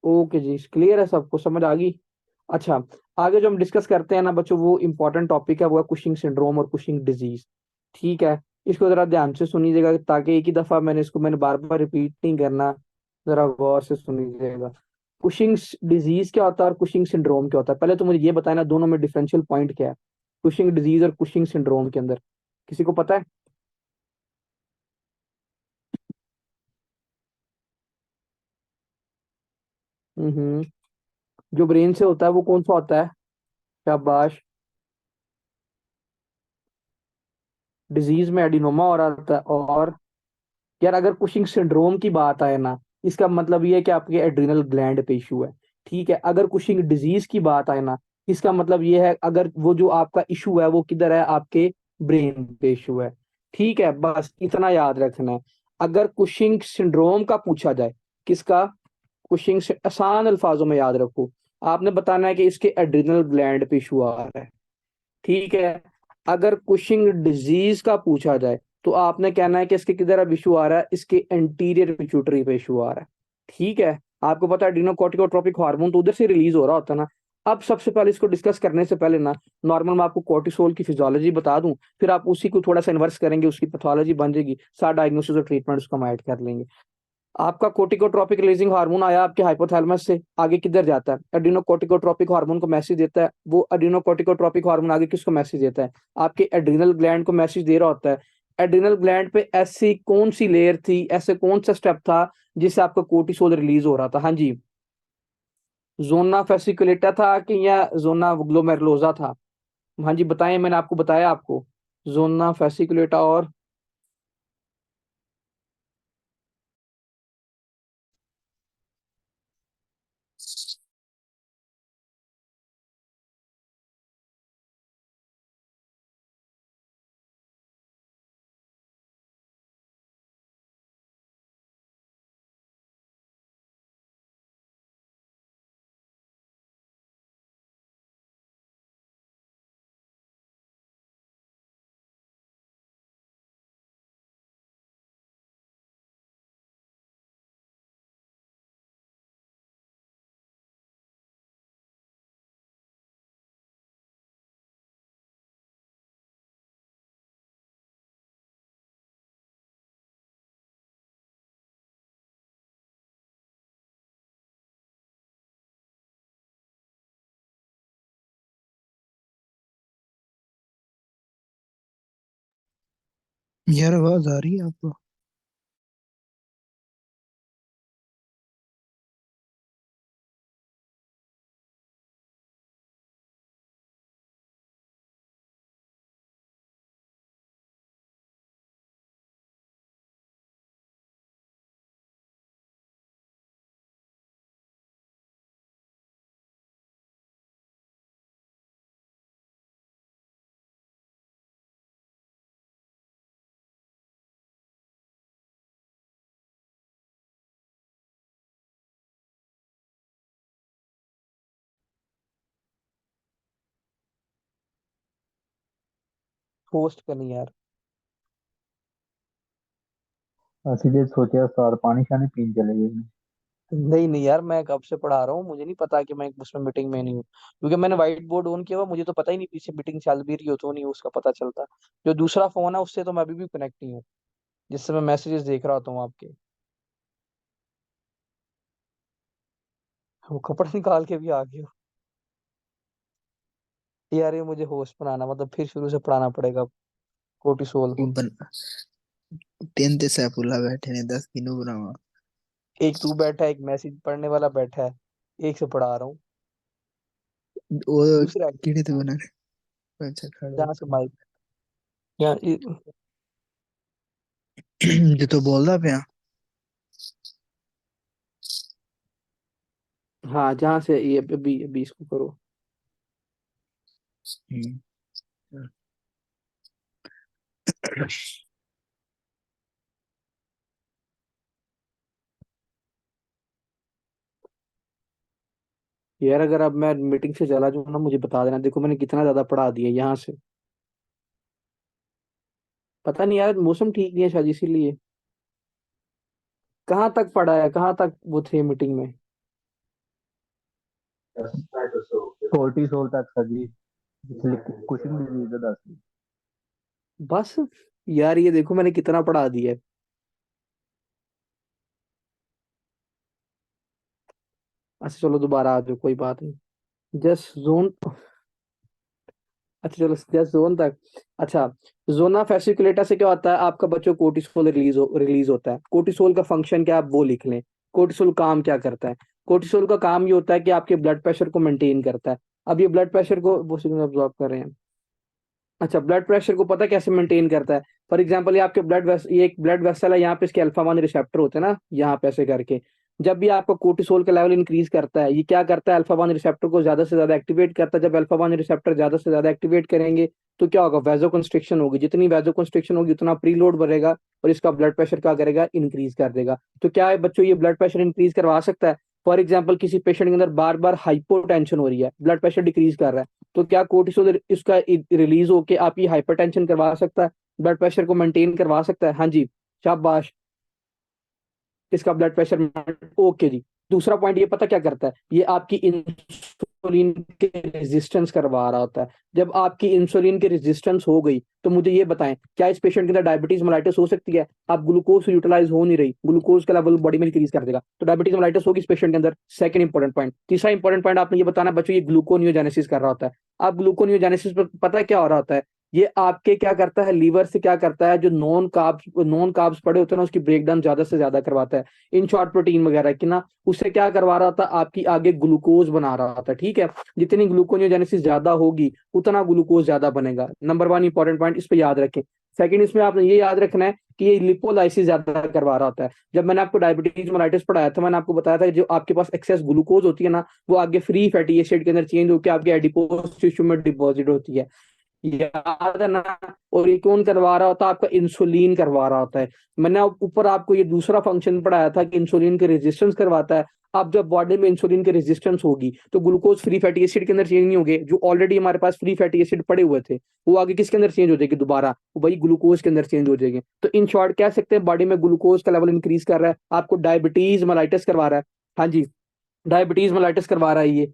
ओके जी, क्लियर है, सबको समझ आ गई। अच्छा, आगे जो हम डिस्कस करते हैं ना बच्चों, वो इंपॉर्टेंट टॉपिक है, वो है कुशिंग सिंड्रोम और कुशिंग डिजीज। ठीक है। इसको जरा ध्यान से सुनिएगा ताकि एक ही दफा मैंने बार बार रिपीट नहीं करना। जरा गौर से सुनिएगा। कुशिंग डिजीज क्या होता है और कुशिंग सिंड्रोम क्या होता है, पहले तो मुझे ये बताया ना दोनों में डिफरेंशियल पॉइंट क्या है, कुशिंग डिजीज और कुशिंग सिंड्रोम के अंदर? किसी को पता है? हम्म। जो ब्रेन से होता है वो कौन सा होता है? शाबाश। डिजीज में एडिनोमा हो रहा था। और यार अगर कुशिंग सिंड्रोम की बात आए ना, इसका मतलब ये है कि आपके एड्रिनल ग्लैंड पे इशू है। ठीक है। अगर कुशिंग डिजीज की बात आए ना, इसका मतलब ये है अगर वो जो आपका इशू है वो किधर है, आपके ब्रेन पे इशू है। ठीक है, बस इतना याद रखना है। अगर कुशिंग सिंड्रोम का पूछा जाए, किसका? कुशिंग से आसान अल्फाजों में याद रखो, आपने बताना है कि इसके एड्रिनल ग्लैंड पे इशू आ रहा है। ठीक है। अगर कुशिंग डिजीज का पूछा जाए तो आपने कहना है कि इसके किधर अब इशू आ रहा है, इसके एंटीरियर पिट्यूटरी पे इशू आ रहा है। ठीक है। आपको पता है एड्रीनोकोर्टिकोट्रोपिक हार्मोन तो उधर से रिलीज हो रहा होता है ना। अब सबसे पहले इसको डिस्कस करने से पहले ना, नॉर्मल मैं आपको कोर्टिसोल की फिजियोलॉजी बता दूं, फिर आप उसी को थोड़ा सा इन्वर्स करेंगे, उसकी पैथोलॉजी बन जाएगी, सारा डायग्नोसिस और ट्रीटमेंट उसका हम ऐड कर लेंगे। आपका कोर्टिकोट्रोपिक रिलीजिंग हार्मोन आया आपके हाइपोथैलेमस से, आगे किधर जाता है? एड्रीनोकोर्टिकोट्रोपिक हार्मोन को मैसेज देता है। वो एड्रीनोकोर्टिकोट्रोपिक हार्मोन आगे किसको मैसेज देता है? आपके एड्रिनल ग्लैंड को मैसेज दे रहा होता है। एड्रिनल ग्लैंड पे ऐसी कौन सी लेयर थी, ऐसे कौन सा स्टेप था जिससे आपका कोर्टिसोल रिलीज हो रहा था? हाँ जी। जोना फेसिकुलेटा था कि या जोना ग्लोमेरुलोसा था? हाँ जी बताएं, मैंने आपको बताया आपको। जोना फेसिकुलेटा और यार आवाज आ रही है आपको? होस्ट करनी यार। ਅਸੀਂ ਜੇ ਸੋਚਿਆ ਸਾਰ ਪਾਣੀ ਸ਼ਾਣੀ ਪੀਣ ਚਲੇ ਗਏ ਨੇ। नहीं नहीं यार, मैं कब से पढ़ा रहा हूँ, मुझे नहीं पता कि मैं उसमें मीटिंग में नहीं हूँ, क्योंकि मैंने व्हाइट बोर्ड ऑन किया हुआ, मुझे तो पता ही नहीं पीछे मीटिंग चल भी रही हो तो नहीं उसका पता चलता। जो दूसरा फोन है उससे तो मैं अभी भी कनेक्ट नहीं हूँ, जिससे मैं मैसेजेस देख रहा होता हूँ आपके। वो कपड़े निकाल के भी आ गए हो। यार ये मुझे होस्ट बनाना, मतलब फिर शुरू से पढ़ाना पड़ेगा कोर्टिसोल। वो बन तीन ते सैफुल्ला बैठे ने 10 किलो बनावा। एक तू बैठा है, एक मैसेज पढ़ने वाला बैठा है, एक से पढ़ा रहा हूँ। वो दूसरा किहड़े ते बना। अच्छा खड़ो जहाँ से माइक, यहाँ जो तो बोलदा पिया। हाँ जहाँ से ये अभी अभी इसको करो। हम्म। यार अगर अब मैं मीटिंग से चला जाऊँ ना, मुझे बता देना, देखो मैंने कितना ज्यादा पढ़ा दिया यहाँ से। पता नहीं यार, मौसम ठीक नहीं है शायद इसीलिए। कहाँ तक पढ़ा है, कहाँ तक वो थे मीटिंग में? कोर्टिसोल तक सजी कुशिंग डिजीज ਦਾ ਦੱਸ। बस। यार ये देखो मैंने कितना पढ़ा दिया है। अच्छा चलो दोबारा आ जाओ, कोई बात नहीं। Just zone. अच्छा चलो जस्ट जोन तक। अच्छा। जोना फेसिकुलेटा से क्या होता है, आपका बच्चों कोर्टिसोल रिलीज होता है। कोर्टिसोल का फंक्शन क्या है आप वो लिख लें। कोर्टिसोल काम क्या करता है? कोर्टिसोल का काम ये होता है कि आपके ब्लड प्रेशर को मेंटेन करता है। अब ये ब्लड प्रेशर को वो सिग्नल अब्जॉर्ब कर रहे हैं। अच्छा, ब्लड प्रेशर को पता कैसे मेंटेन करता है? फॉर एग्जांपल ये आपके ये एक ब्लड वेसल है, यहाँ पे इसके अल्फा 1 रिसेप्टर होते हैं ना, यहाँ पे ऐसे करके। जब भी आपका कोर्टिसोल का लेवल इंक्रीज करता है, ये क्या करता है, अल्फा 1 रिसेप्टर को ज्यादा से ज्यादा एक्टिवेट करता है। जब अल्फा 1 रिसेप्टर ज्यादा से ज्यादा एक्टिवेट करेंगे तो क्या होगा, वैजो कंस्ट्रिक्शन होगी। जितनी वैजो कंस्ट्रिक्शन होगी उतना प्रीलोड बढ़ेगा, और इसका ब्लड प्रेशर क्या करेगा, इंक्रीज कर देगा। तो क्या है बच्चों, ये ब्लड प्रेशर इंक्रीज करवा सकता है। फॉर एग्जाम्पल किसी पेशेंट के अंदर बार बार हाइपोटेंशन हो रही है, ब्लड प्रेशर डिक्रीज कर रहा है, तो क्या कोर्टिसोल इसका रिलीज होके आपकी हाइपरटेंशन करवा सकता है, ब्लड प्रेशर को मेंटेन करवा सकता है? हाँ जी। शाबाश। इसका ब्लड प्रेशर। ओके जी। दूसरा पॉइंट ये पता क्या करता है, ये आपकी इंसुलिन के रेजिस्टेंस करवा रहा होता है। जब आपकी इंसुलिन की रेजिस्टेंस हो गई तो मुझे ये बताएं, क्या इस पेशेंट के अंदर डायबिटीज मेलाइटिस हो सकती है? आप ग्लूकोज यूटिलाइज हो नहीं रही, ग्लूकोज का लेवल बॉडी में इंक्रीज कर देगा, तो डायबिटीज मेलाइटिस होगी इस पेशेंट के अंदर। Second important point. तीसरा इंपॉर्टेंट पॉइंट आपने ये बताना बच्चों, ये ग्लूकोनियोजेनेसिस कर रहा होता है। आप ग्लूकोनियोजेनेसिस पर पता है क्या हो रहा होता है, ये आपके क्या करता है, लीवर से क्या करता है, जो नॉन कार्ब्स पड़े होते हैं ना, उसकी ब्रेकडाउन ज्यादा से ज्यादा करवाता है। इन शॉर्ट प्रोटीन वगैरह की ना, उससे क्या करवा रहा था, आपकी आगे ग्लूकोज बना रहा था। ठीक है, जितनी ग्लूकोनियोजेनेसिस ज्यादा होगी उतना ग्लूकोज ज्यादा बनेगा। नंबर वन इंपॉर्टेंट पॉइंट, इस पे याद रखें। सेकंड, इसमें आपने ये याद रखना है कि ये लिपोलाइसिस ज्यादा करवा रहा होता है। जब मैंने आपको डायबिटीज मेलाइटिस पढ़ाया था, मैंने आपको बताया था कि जो आपके पास एक्सेस ग्लूकोज होती है ना, वो आगे फ्री फैटी एसिड के अंदर चेंज होकर आपके एडिपोज टिश्यू में डिपॉजिट होती है। याद है ना? और ये कौन करवा रहा होता है, आपका इंसुलिन करवा रहा होता है। मैंने ऊपर आपको ये दूसरा फंक्शन पढ़ाया था कि इंसुलिन के रेजिस्टेंस करवाता है। अब जब बॉडी में इंसुलिन की रेजिस्टेंस होगी तो ग्लूकोज फ्री फैटी एसिड के अंदर चेंज नहीं होंगे, जो ऑलरेडी हमारे पास फ्री फैटी एसिड पड़े हुए थे, वो आगे किसके अंदर चेंज हो जाएगी दोबारा, वो भाई ग्लूकोज के अंदर चेंज हो जाएंगे। तो इन शॉर्ट कह सकते हैं बॉडी में ग्लूकोज का लेवल इंक्रीज कर रहा है, आपको डायबिटीज मेलाइटिस करवा रहा है। हाँ जी, डायबिटीज मेलाइटिस करवा रहा है ये।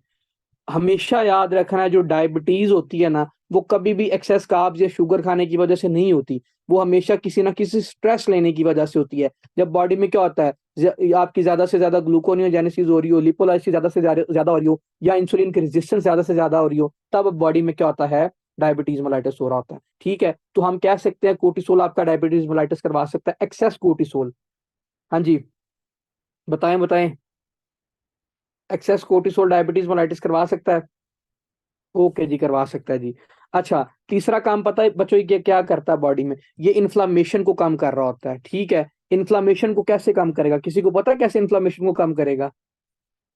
हमेशा याद रखना है, जो डायबिटीज होती है ना, वो कभी भी एक्सेस कार्ब्स या शुगर खाने की वजह से नहीं होती, वो हमेशा किसी ना किसी स्ट्रेस लेने की वजह से होती है। जब बॉडी में क्या होता है, आपकी ज्यादा से ज्यादा ग्लूकोनियोजेनेसिस हो रही हो, लिपोलाइसिस ज्यादा से ज्यादा हो रही हो, या इंसुलिन की रेजिस्टेंस ज्यादा से ज्यादा हो रही हो, तब बॉडी में क्या होता है, डायबिटीज मेलाइटिस हो रहा होता है। ठीक है, तो हम कह सकते हैं कोर्टिसोल आपका डायबिटीज मेलाइटिस करवा सकता है, एक्सेस कोर्टिसोल। हाँ जी, बताएं बताएं। एक्सेस कोर्टिसोल डायबिटीज मेलाइटिस करवा सकता है? ओके जी, करवा सकता है जी। अच्छा, तीसरा काम पता है बच्चों ये क्या करता है बॉडी में, ये इन्फ्लामेशन को कम कर रहा होता है। ठीक है, इन्फ्लामेशन को कैसे कम करेगा, किसी को पता है कैसे इन्फ्लामेशन को कम करेगा?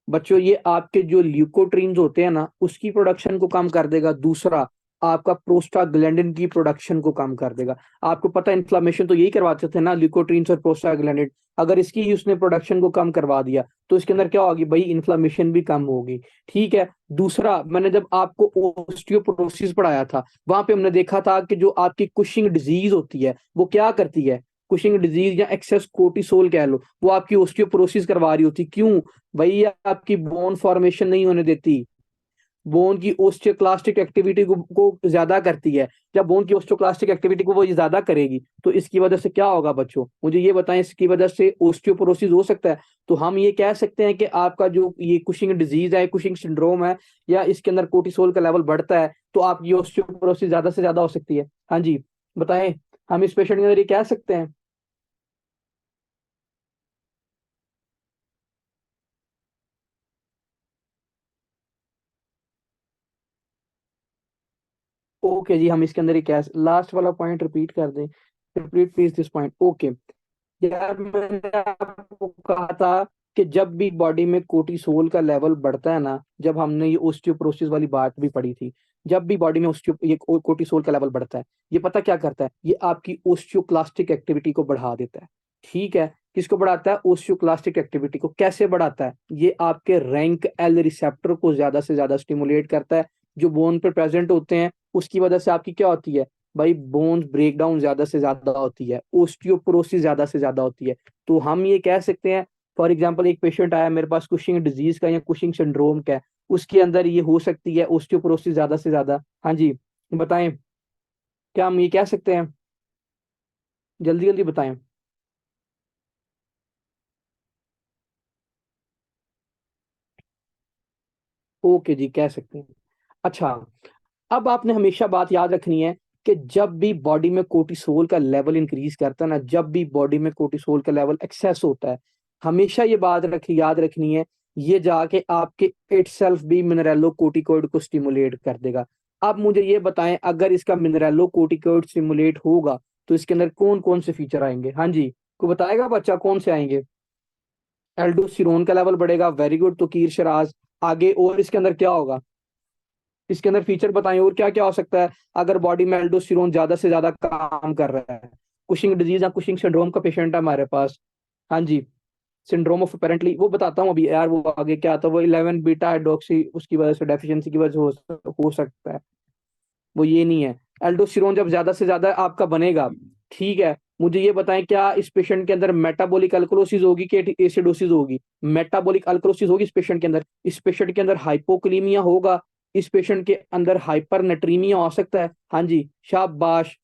बच्चों ये आपके जो ल्यूकोट्रीन्स होते हैं ना, उसकी प्रोडक्शन को कम कर देगा। दूसरा, आपका प्रोस्टाग्लैंडिन की प्रोडक्शन को कम कर देगा। आपको पता है इन्फ्लामेशन तो यही करवाते थे ना, ल्यूकोट्रीन्स और प्रोस्टाग्लैंडिन। अगर इसकी ही उसने प्रोडक्शन को कम करवा दिया तो इसके अंदर क्या होगी भाई, इन्फ्लामेशन भी कम होगी। ठीक है। दूसरा, मैंने जब आपको ओस्टियोपोरोसिस पढ़ाया था, वहां पे हमने देखा था कि जो आपकी कुशिंग डिजीज होती है वो क्या करती है, कुशिंग डिजीज या एक्सेस कोर्टिसोल कह लो, वो आपकी ओस्टियोपोरोसिस करवा रही होती। क्यों भाई? ये आपकी बोन फॉर्मेशन नहीं होने देती, बोन की ओस्टियोक्लास्टिक एक्टिविटी को ज्यादा करती है। जब बोन की ओस्टियोक्लास्टिक एक्टिविटी को वो ज्यादा करेगी तो इसकी वजह से क्या होगा बच्चों, मुझे ये बताएं, इसकी वजह से ओस्टियोपोरोसिस हो सकता है। तो हम ये कह सकते हैं कि आपका जो ये कुशिंग डिजीज है, कुशिंग सिंड्रोम है, या इसके अंदर कोर्टिसोल का लेवल बढ़ता है तो आपकी ओस्टियोपोरोसिस ज्यादा से ज्यादा हो सकती है। हाँ जी, बताएं, हम इस पेशेंट के अंदर ये कह सकते हैं। ओके जी, हम इसके अंदर ये कह, लास्ट वाला पॉइंट रिपीट कर दें, repeat please this point. Okay यार, मैंने आपको कहा था कि जब भी बॉडी में कोर्टिसोल का लेवल बढ़ता है ना, जब हमने ये ओस्टियोपोरोसिस वाली बात भी पढ़ी थी, जब भी बॉडी में ये कोर्टिसोल का लेवल बढ़ता है, ये पता क्या करता है, ये आपकी ओस्टियोक्लास्टिक एक्टिविटी को बढ़ा देता है। ठीक है, किसको बढ़ाता है? ओस्टियोक्लास्टिक एक्टिविटी को। कैसे बढ़ाता है? ये आपके रैंक एल रिसेप्टर को ज्यादा से ज्यादा स्टिमुलेट करता है, जो बोन पर प्रेजेंट होते हैं। उसकी वजह से आपकी क्या होती है भाई? बोन्स ब्रेकडाउन ज्यादा से ज्यादा होती है, ओस्टियोपोरोसिस ज्यादा से ज्यादा होती है। तो हम ये कह सकते हैं, फॉर एग्जांपल एक पेशेंट आया मेरे पास कुशिंग डिजीज का या कुशिंग सिंड्रोम का है, उसके अंदर ये हो सकती है ओस्टियोपोरोसिस ज्यादा से ज्यादा। हाँ जी, बताएं, क्या हम ये कह सकते हैं? जल्दी जल्दी बताएं। ओके जी, कह सकते हैं। अच्छा, अब आपने हमेशा बात याद रखनी है कि जब भी बॉडी में कोर्टिसोल का लेवल इंक्रीज करता है ना, जब भी बॉडी में कोर्टिसोल का लेवल एक्सेस होता है, हमेशा ये बात याद रखनी है, ये जाके आपके इटसेल्फ भी मिनरेलो कोर्टिकोइड को स्टिमुलेट कर देगा। अब मुझे ये बताएं, अगर इसका मिनरेलो कोर्टिकोइड स्टिमुलेट होगा तो इसके अंदर कौन कौन से फीचर आएंगे? हाँ जी, को बताएगा बच्चा कौन से आएंगे? एल्डोस्टेरोन का लेवल बढ़ेगा, वेरी गुड, तो कीर शराज। आगे और इसके अंदर क्या होगा? इसके अंदर फीचर बताएं और क्या क्या हो सकता है अगर बॉडी में एल्डोस्टेरोन ज्यादा से ज्यादा काम कर रहा है। कुशिंग डिजीज या कुशिंग सिंड्रोम का पेशेंट है हमारे पास। हाँ जी, सिंड्रोम ऑफ अपेरेंटली, वो बताता हूँ अभी यार, वो आगे क्या आता है, वो 11 बीटा हाइड्रोक्सी उसकी वजह से, डेफिशिएंसी की वजह से हो सकता है। वो ये नहीं है, एल्डोस्टेरोन जब ज्यादा से ज्यादा आपका बनेगा। ठीक है, मुझे ये बताएं, क्या इस पेशेंट के अंदर मेटाबॉलिक अल्कलोसिस होगी कि एसिडोसिस होगी? मेटाबॉलिक अल्कलोसिस होगी इस पेशेंट के अंदर। इस पेशेंट के अंदर हाइपोक्लीमिया होगा, इस पेशेंट के अंदर हाइपरनेट्रीमिया हो सकता है। हाँ जी, शाबाश,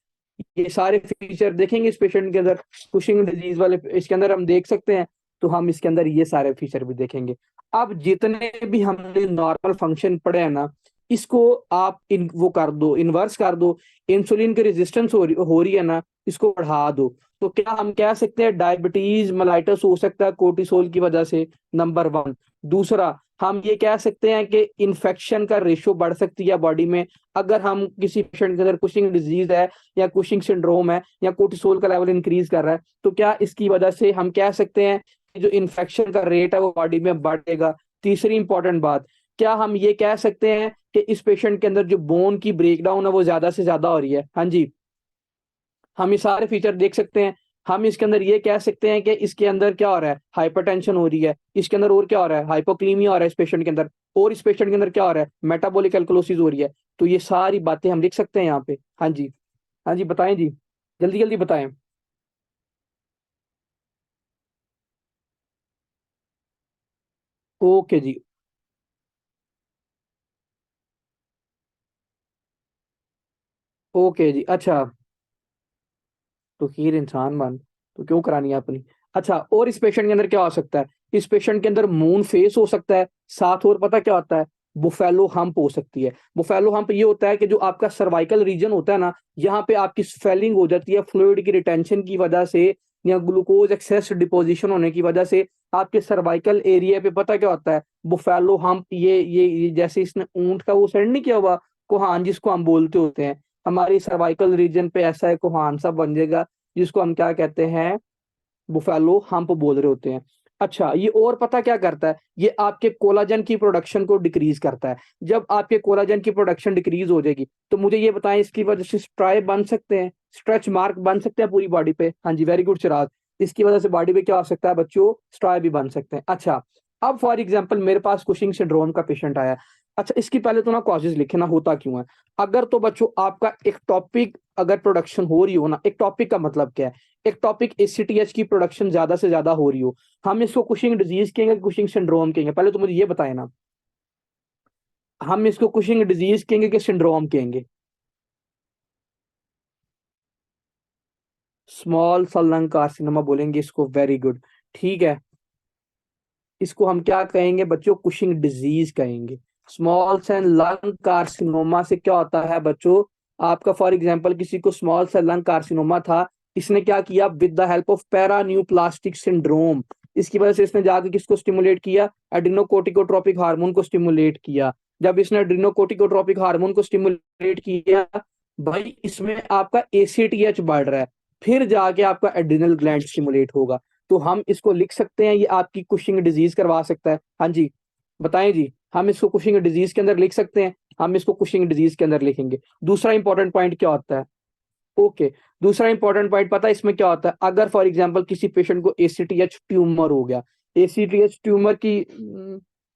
ये सारे फीचर देखेंगे इस पेशेंट के अंदर, कुशिंग डिजीज वाले इसके अंदर हम देख सकते हैं। तो हम इसके अंदर ये सारे फीचर भी देखेंगे। अब जितने भी हमने नॉर्मल फंक्शन पढ़े हैं ना, इसको आप वो कर दो, इन्वर्स कर दो, इंसुलिन की रेजिस्टेंस हो रही है ना, इसको बढ़ा दो। तो क्या हम कह सकते हैं डायबिटीज मेलाइटस हो सकता है कोर्टिसोल की वजह से? Number one. दूसरा, हम ये कह सकते हैं कि इन्फेक्शन का रेशो बढ़ सकती है बॉडी में, अगर हम किसी पेशेंट के अंदर कुशिंग डिजीज है या कुशिंग सिंड्रोम है या कोर्टिसोल का लेवल इंक्रीज कर रहा है, तो क्या इसकी वजह से हम कह सकते हैं कि जो इन्फेक्शन का रेट है वो बॉडी में बढ़ेगा? तीसरी इंपॉर्टेंट बात, क्या हम ये कह सकते हैं कि इस पेशेंट के अंदर जो बोन की ब्रेकडाउन है वो ज्यादा से ज्यादा हो रही है? हाँ जी, हम ये सारे फीचर देख सकते हैं। हम इसके अंदर ये कह सकते हैं कि इसके अंदर क्या हो रहा है, हाइपरटेंशन हो रही है, इसके अंदर और क्या हो रहा है, हाइपोक्लीमिया हो रहा है इस पेशेंट के अंदर, और इस पेशेंट के अंदर क्या हो रहा है, मेटाबॉलिक एल्कलोसिस हो रही है। तो ये सारी बातें हम लिख सकते हैं यहाँ पे। हाँ जी, हाँ जी, बताएं जी, जल्दी जल्दी बताएं। ओके जी, ओके जी। अच्छा, तो खीर इंसान बन, तो क्यों करानी है अपनी? अच्छा, और इस पेशेंट के अंदर क्या हो सकता है? इस पेशेंट के अंदर मून फेस हो सकता है, साथ और पता क्या होता है, बुफेलो हम्प हो सकती है। बुफेलो हम्प ये होता है कि जो आपका सर्वाइकल रीजन होता है ना, यहाँ पे आपकी स्वेलिंग हो जाती है फ्लूइड की रिटेंशन की वजह से, या ग्लूकोज एक्सेस डिपोजिशन होने की वजह से आपके सर्वाइकल एरिया पे पता क्या होता है, बुफेलो हम्प। ये जैसे इसने ऊंट का वो सेंड नहीं किया हुआ, कोहान जिसको हम बोलते होते हैं, हमारी सर्वाइकल रीजन पे ऐसा है कोहान सा बन जाएगा, जिसको हम क्या कहते हैं, बुफेलो हम्प बोल रहे होते हैं। अच्छा, ये और पता क्या करता है, ये आपके कोलाजन की प्रोडक्शन को डिक्रीज करता है। जब आपके कोलाजन की प्रोडक्शन डिक्रीज हो जाएगी तो मुझे ये बताएं, इसकी वजह से स्ट्राई बन सकते हैं, स्ट्रेच मार्क बन सकते हैं पूरी बॉडी पे? हाँ जी, वेरी गुड चिराग, इसकी वजह से बॉडी पे क्या हो सकता है बच्चों, स्ट्राई भी बन सकते हैं। अच्छा, अब फॉर एग्जांपल मेरे पास कुशिंग सिंड्रोम का पेशेंट आया। अच्छा, इसकी पहले तो ना कॉजेज लिखे ना होता क्यों है। अगर तो बच्चों आपका एक टॉपिक अगर प्रोडक्शन हो रही हो ना, एक टॉपिक का मतलब क्या है, एक टॉपिक एसीटीएच की प्रोडक्शन ज्यादा से ज्यादा हो रही हो, हम इसको कुशिंग डिजीज कहेंगे, कुशिंग सिंड्रोम कहेंगे? पहले तो मुझे ये बताए ना, हम इसको कुशिंग डिजीज कहेंगे कि सिंड्रोम कहेंगे? स्मॉल सेल लंग कार्सिनोमा बोलेंगे इसको, वेरी गुड। ठीक है, इसको हम क्या कहेंगे बच्चों? कुशिंग डिजीज कहेंगे। स्मॉल सेल लंग कार्सिनोमा से क्या होता है बच्चों? आपका फॉर एग्जांपल किसी को स्मॉल सेल लंग कार्सिनोमा था, इसने क्या किया? With the help of paraneoplastic syndrome, इसकी वजह से इसने जाके किसको स्टिमुलेट किया? एड्रिनोकोर्टिकोट्रोपिक हार्मोन को स्टिमुलेट किया। जब इसने एड्रिनोकोर्टिकोट्रोपिक हार्मोन को स्टिमुलेट किया, भाई इसमें आपका एसीटीएच बढ़ रहा है, फिर जाके आपका एड्रिनल ग्लैंड स्टिमुलेट होगा। तो हम इसको लिख सकते हैं, ये आपकी कुशिंग डिजीज करवा सकता है। हाँ जी, बताएं जी, हम इसको कुशिंग डिजीज के अंदर लिख सकते हैं, हम इसको कुशिंग डिजीज के अंदर लिखेंगे। दूसरा इंपॉर्टेंट पॉइंट क्या होता है? ओके, दूसरा इंपॉर्टेंट पॉइंट पता है इसमें क्या होता है? अगर फॉर एग्जांपल किसी पेशेंट को एसीटीएच ट्यूमर हो गया, एसीटीएच ट्यूमर की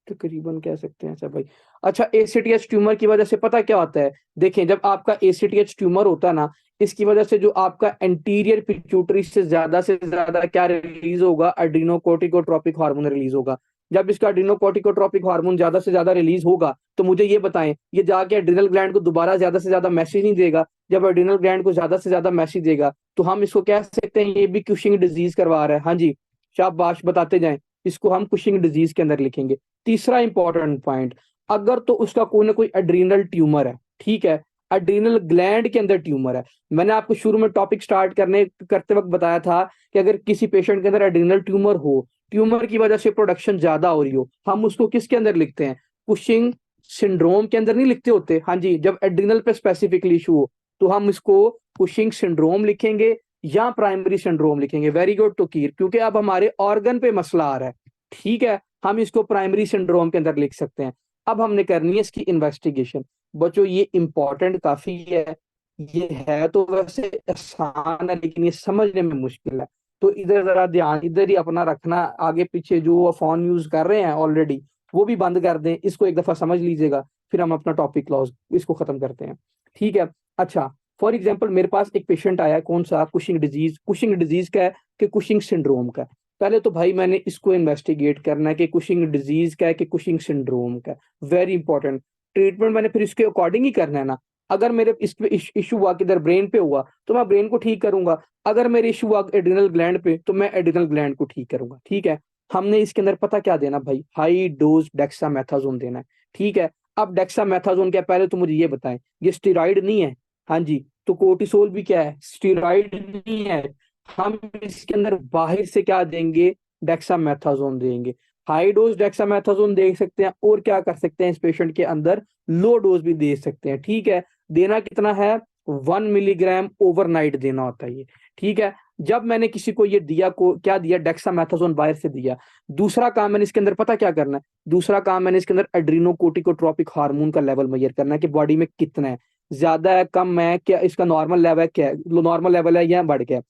तकरीबन कह सकते हैं ऐसा भाई। अच्छा, एसीटीएच ट्यूमर की वजह से पता क्या होता है? देखें, जब आपका एसीटीएच ट्यूमर होता है ना, इसकी वजह से जो आपका एंटीरियर पिट्यूटरी से ज्यादा क्या रिलीज होगा? एड्रीनोकोर्टिकोट्रोपिक हार्मोन रिलीज होगा। जब इसका एड्रीनोकोर्टिकोट्रोपिक हार्मोन ज्यादा से ज्यादा रिलीज होगा, तो मुझे ये बताएं, ये जाके एड्रिनल ग्लैंड को दोबारा ज्यादा से ज्यादा मैसेज नहीं देगा? जब एड्रिनल ग्लैंड को ज्यादा से ज्यादा मैसेज देगा, तो हम इसको कह सकते हैं ये भी कुशिंग डिजीज करवा रहा है। हाँ जी, शाबाश, बताते जाएं, इसको हम कुशिंग डिजीज के अंदर लिखेंगे। तीसरा इंपॉर्टेंट पॉइंट, अगर तो उसका कोई ना कोई एड्रीनल ट्यूमर है, ठीक है, एड्रीनल ग्लैंड के अंदर ट्यूमर है। मैंने आपको शुरू में टॉपिक स्टार्ट करने करते वक्त बताया था कि अगर किसी पेशेंट के अंदर एड्रीनल ट्यूमर हो, ट्यूमर की वजह से प्रोडक्शन ज्यादा हो रही हो, हम उसको किसके अंदर लिखते हैं? कुशिंग सिंड्रोम के अंदर नहीं लिखते होते? हाँ जी, जब एड्रिनल पे स्पेसिफिकली इशू हो, तो हम इसको कुशिंग सिंड्रोम लिखेंगे या प्राइमरी सिंड्रोम लिखेंगे। वेरी गुड टुकीर, क्योंकि अब हमारे ऑर्गन पे मसला आ रहा है। ठीक है, हम इसको प्राइमरी सिंड्रोम के अंदर लिख सकते हैं। अब हमने करनी है इसकी इन्वेस्टिगेशन। बच्चों ये इंपॉर्टेंट काफी है, ये है तो वैसे आसान है, लेकिन ये समझने में मुश्किल है। तो इधर जरा ध्यान इधर ही अपना रखना, आगे पीछे जो फोन यूज कर रहे हैं ऑलरेडी, वो भी बंद कर दें, इसको एक दफा समझ लीजिएगा, फिर हम अपना टॉपिक क्लोज इसको खत्म करते हैं। ठीक है। अच्छा, फॉर एग्जाम्पल मेरे पास एक पेशेंट आया, कौन सा? Cushing disease. कुशिंग डिजीज का है कि कुशिंग सिंड्रोम का है? पहले तो भाई मैंने इसको इन्वेस्टिगेट करना है कि कुशिंग डिजीज का है कि कुशिंग सिंड्रोम का है। Very important. ट्रीटमेंट मैंने फिर इसके अकॉर्डिंग ही करना है ना। अगर मेरे इस पे इशू हुआ किधर, ब्रेन पे हुआ, तो मैं ब्रेन को ठीक करूंगा। अगर मेरे इशू हुआ एड्रिनल ग्लैंड पे, तो मैं एड्रिनल ग्लैंड को ठीक करूंगा। ठीक है। हमने इसके अंदर पता क्या देना भाई? हाई डोज डेक्सामेथासोन देना है। ठीक है। अब डेक्सामेथासोन क्या है, पहले तो मुझे ये बताएं, ये स्टेरॉइड नहीं है? हाँ जी, तो कोर्टिसोल भी क्या है? स्टेरॉइड नहीं है। हम इसके अंदर बाहर से क्या देंगे? डेक्सामेथासोन देंगे। हाई डोज डेक्सामेथासोन दे सकते हैं, और क्या कर सकते हैं, इस पेशेंट के अंदर लो डोज भी दे सकते हैं। ठीक है। देना कितना है? 1 मिलीग्राम ओवरनाइट देना होता है ये। ठीक है। जब मैंने किसी को ये दिया, को क्या दिया? डेक्सामेथासोन बाहर से दिया। दूसरा काम मैंने इसके अंदर पता क्या करना है? दूसरा काम मैंने इसके अंदर एड्रीनोकोर्टिकोट्रोपिक हार्मोन का लेवल मेजर करना है कि बॉडी में कितना है, ज्यादा है, कम है, क्या इसका नॉर्मल लेवल है, क्या नॉर्मल लेवल है या बढ़ गया।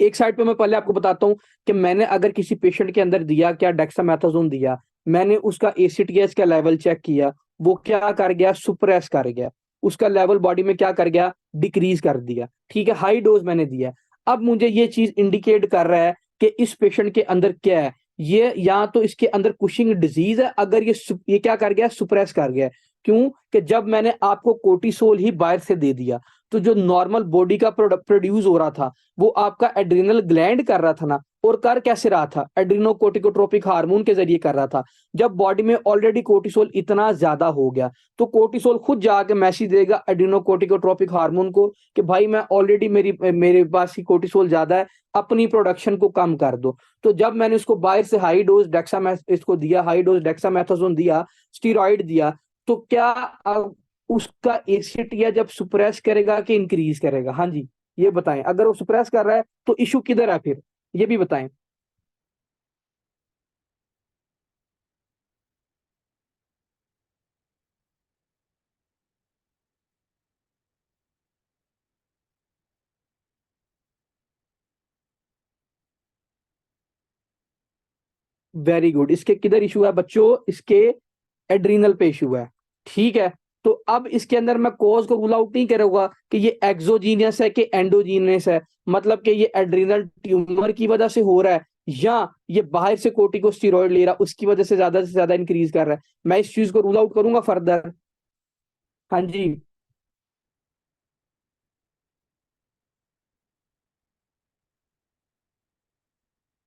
एक साइड पे मैं पहले आपको बताता हूँ कि मैंने अगर किसी पेशेंट के अंदर दिया क्या? डेक्सामेथासोन दिया, मैंने उसका एसीटीएच का लेवल चेक किया, वो क्या कर गया? सुप्रेस कर गया, उसका लेवल बॉडी में क्या कर गया? डिक्रीज कर दिया। ठीक है, हाई डोज मैंने दिया। अब मुझे ये चीज इंडिकेट कर रहा है कि इस पेशेंट के अंदर क्या है, ये या तो इसके अंदर कुशिंग डिजीज है। अगर ये क्या कर गया? सुप्रेस कर गया। क्यों? कि जब मैंने आपको कोर्टिसोल ही बाहर से दे दिया, तो जो नॉर्मल बॉडी का प्रोड्यूस हो रहा था, वो आपका एड्रिनल ग्लैंड कर रहा था ना। और कर कैसे रहा था? एड्रिनोकोर्टिकोट्रोपिक हार्मोन के जरिए कर रहा था। जब बॉडी में ऑलरेडी कोर्टिसोल इतना ज्यादा हो गया, तो कोर्टिसोल खुद जाके मैसेज देगा एड्रिनोकोर्टिकोट्रोपिक हार्मोन को कि भाई मैं ऑलरेडी मेरी मेरे पास ही कोर्टिसोल ज्यादा है, अपनी प्रोडक्शन को कम कर दो। तो जब मैंने उसको बाहर से हाई डोज इसको दिया, हाई डोज डेक्सामेथासोन दिया, स्टीरॉइड दिया, तो क्या उसका एसीटीएच जब सुप्रेस करेगा कि इंक्रीज करेगा? हाँ जी, ये बताएं। अगर वो सुप्रेस कर रहा है तो इशू किधर है फिर, ये भी बताएं। Very good. इसके किधर इशू है बच्चों? इसके एड्रीनल पे इशू है। ठीक है, तो अब इसके अंदर मैं कोज को रूल आउट नहीं करूंगा कि ये एक्सोजीनियस है कि एंडोजीनियस है, मतलब कि ये एड्रीनल ट्यूमर की वजह से हो रहा है या ये बाहर से कोर्टिकोस्टेरॉइड ले रहा उसकी वजह से ज्यादा इंक्रीज कर रहा है। मैं इस चीज को रूल आउट करूंगा फर्दर। हाँ जी।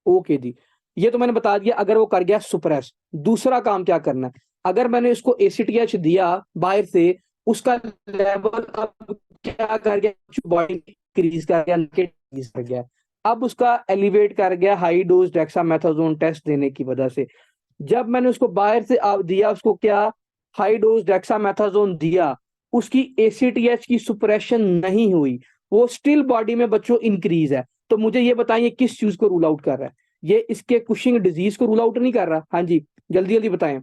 ओके जी, ये तो मैंने बता दिया अगर वो कर गया सुप्रेस। दूसरा काम क्या करना है? अगर मैंने इसको एसीटीएच दिया बाहर से, उसका लेवल अब क्या कर गया, बॉडी इंक्रीज कर गया, increase कर गया। अब उसका एलिवेट कर गया हाई डोज डेक्सामेथासोन टेस्ट देने की वजह से। जब मैंने उसको बाहर से दिया, उसको क्या हाई डोज डेक्सामेथासोन दिया, उसकी एसीटीएच की सुप्रेशन नहीं हुई, वो स्टिल बॉडी में बच्चों इंक्रीज है। तो मुझे ये बताइए किस चीज को रूल आउट कर रहा है? ये इसके कुशिंग डिजीज को रूल आउट नहीं कर रहा? हाँ जी, जल्दी जल्दी बताएं।